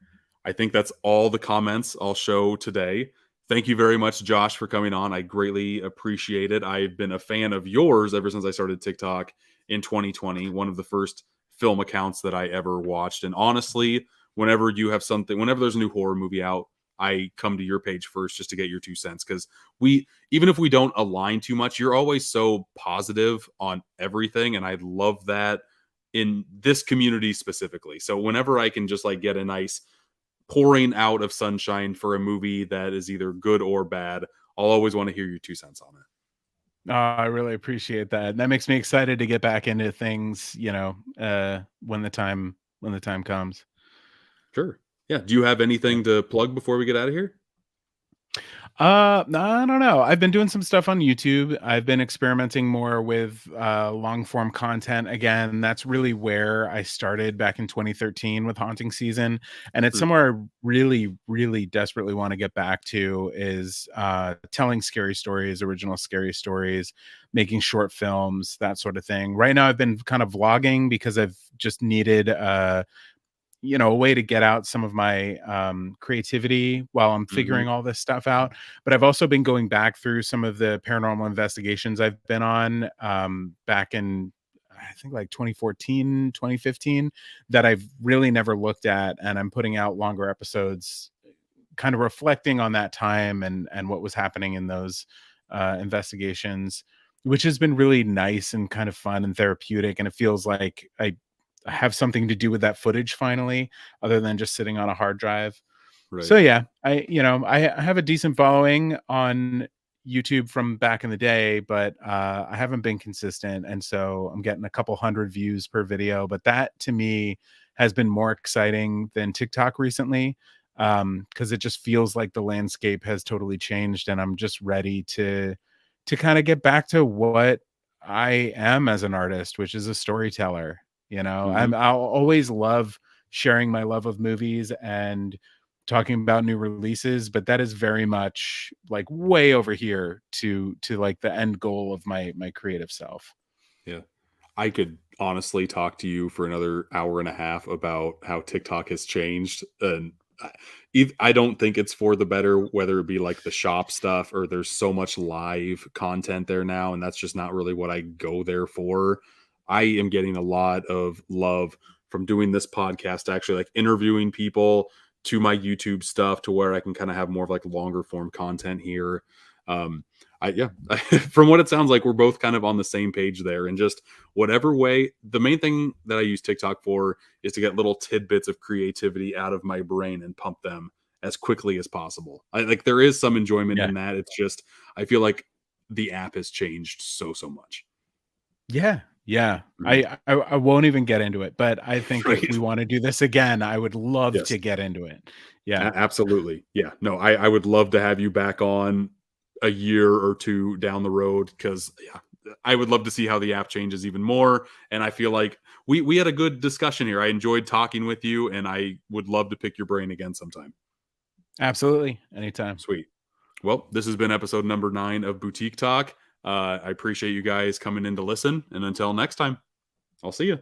I think that's all the comments I'll show today. Thank you very much, Josh, for coming on. I greatly appreciate it. I've been a fan of yours ever since I started TikTok in 2020, one of the first film accounts that I ever watched. And honestly, whenever you have something, whenever there's a new horror movie out, I come to your page first just to get your 2 cents because even if we don't align too much, you're always so positive on everything. And I love that in this community specifically. So whenever I can just like get a nice pouring out of sunshine for a movie that is either good or bad, I'll always want to hear your 2 cents on it. Oh, I really appreciate that. And that makes me excited to get back into things, when the time comes. Sure. Yeah. Do you have anything to plug before we get out of here? No, I don't know. I've been doing some stuff on YouTube. I've been experimenting more with long form content again. That's really where I started back in 2013 with Haunting Season, and it's somewhere I really, really desperately want to get back to is telling scary stories, original scary stories, making short films, that sort of thing. Right now, I've been kind of vlogging because I've just needed a way to get out some of my creativity while I'm figuring all this stuff out. But I've also been going back through some of the paranormal investigations I've been on back in, I think, like 2014, 2015, that I've really never looked at. And I'm putting out longer episodes kind of reflecting on that time and what was happening in those investigations, which has been really nice and kind of fun and therapeutic. And it feels like I have something to do with that footage finally, other than just sitting on a hard drive. Right. So yeah, I have a decent following on YouTube from back in the day, but I haven't been consistent. And so I'm getting a couple hundred views per video, but that to me has been more exciting than TikTok recently. Because it just feels like the landscape has totally changed and I'm just ready to kind of get back to what I am as an artist, which is a storyteller. I'll always love sharing my love of movies and talking about new releases, but that is very much like way over here to like the end goal of my creative self. Yeah. I could honestly talk to you for another hour and a half about how TikTok has changed. And I don't think it's for the better, whether it be like the shop stuff or there's so much live content there now. And that's just not really what I go there for. I am getting a lot of love from doing this podcast, actually like interviewing people, to my YouTube stuff to where I can kind of have more of like longer form content here. Yeah, from what it sounds like, we're both kind of on the same page there. And just whatever way, the main thing that I use TikTok for is to get little tidbits of creativity out of my brain and pump them as quickly as possible. Like there is some enjoyment Yeah. in that. It's just I feel like the app has changed so much. Yeah. Yeah. Mhm. I won't even get into it, but I think if Right. we want to do this again, I would love Yes. to get into it. Yeah. Absolutely. Yeah. No, I would love to have you back on a year or two down the road because yeah, I would love to see how the app changes even more. And I feel like we had a good discussion here. I enjoyed talking with you, and I would love to pick your brain again sometime. Absolutely. Anytime. Sweet. Well, this has been episode number 9 of Boutique Talk. I appreciate you guys coming in to listen. And until next time, I'll see you.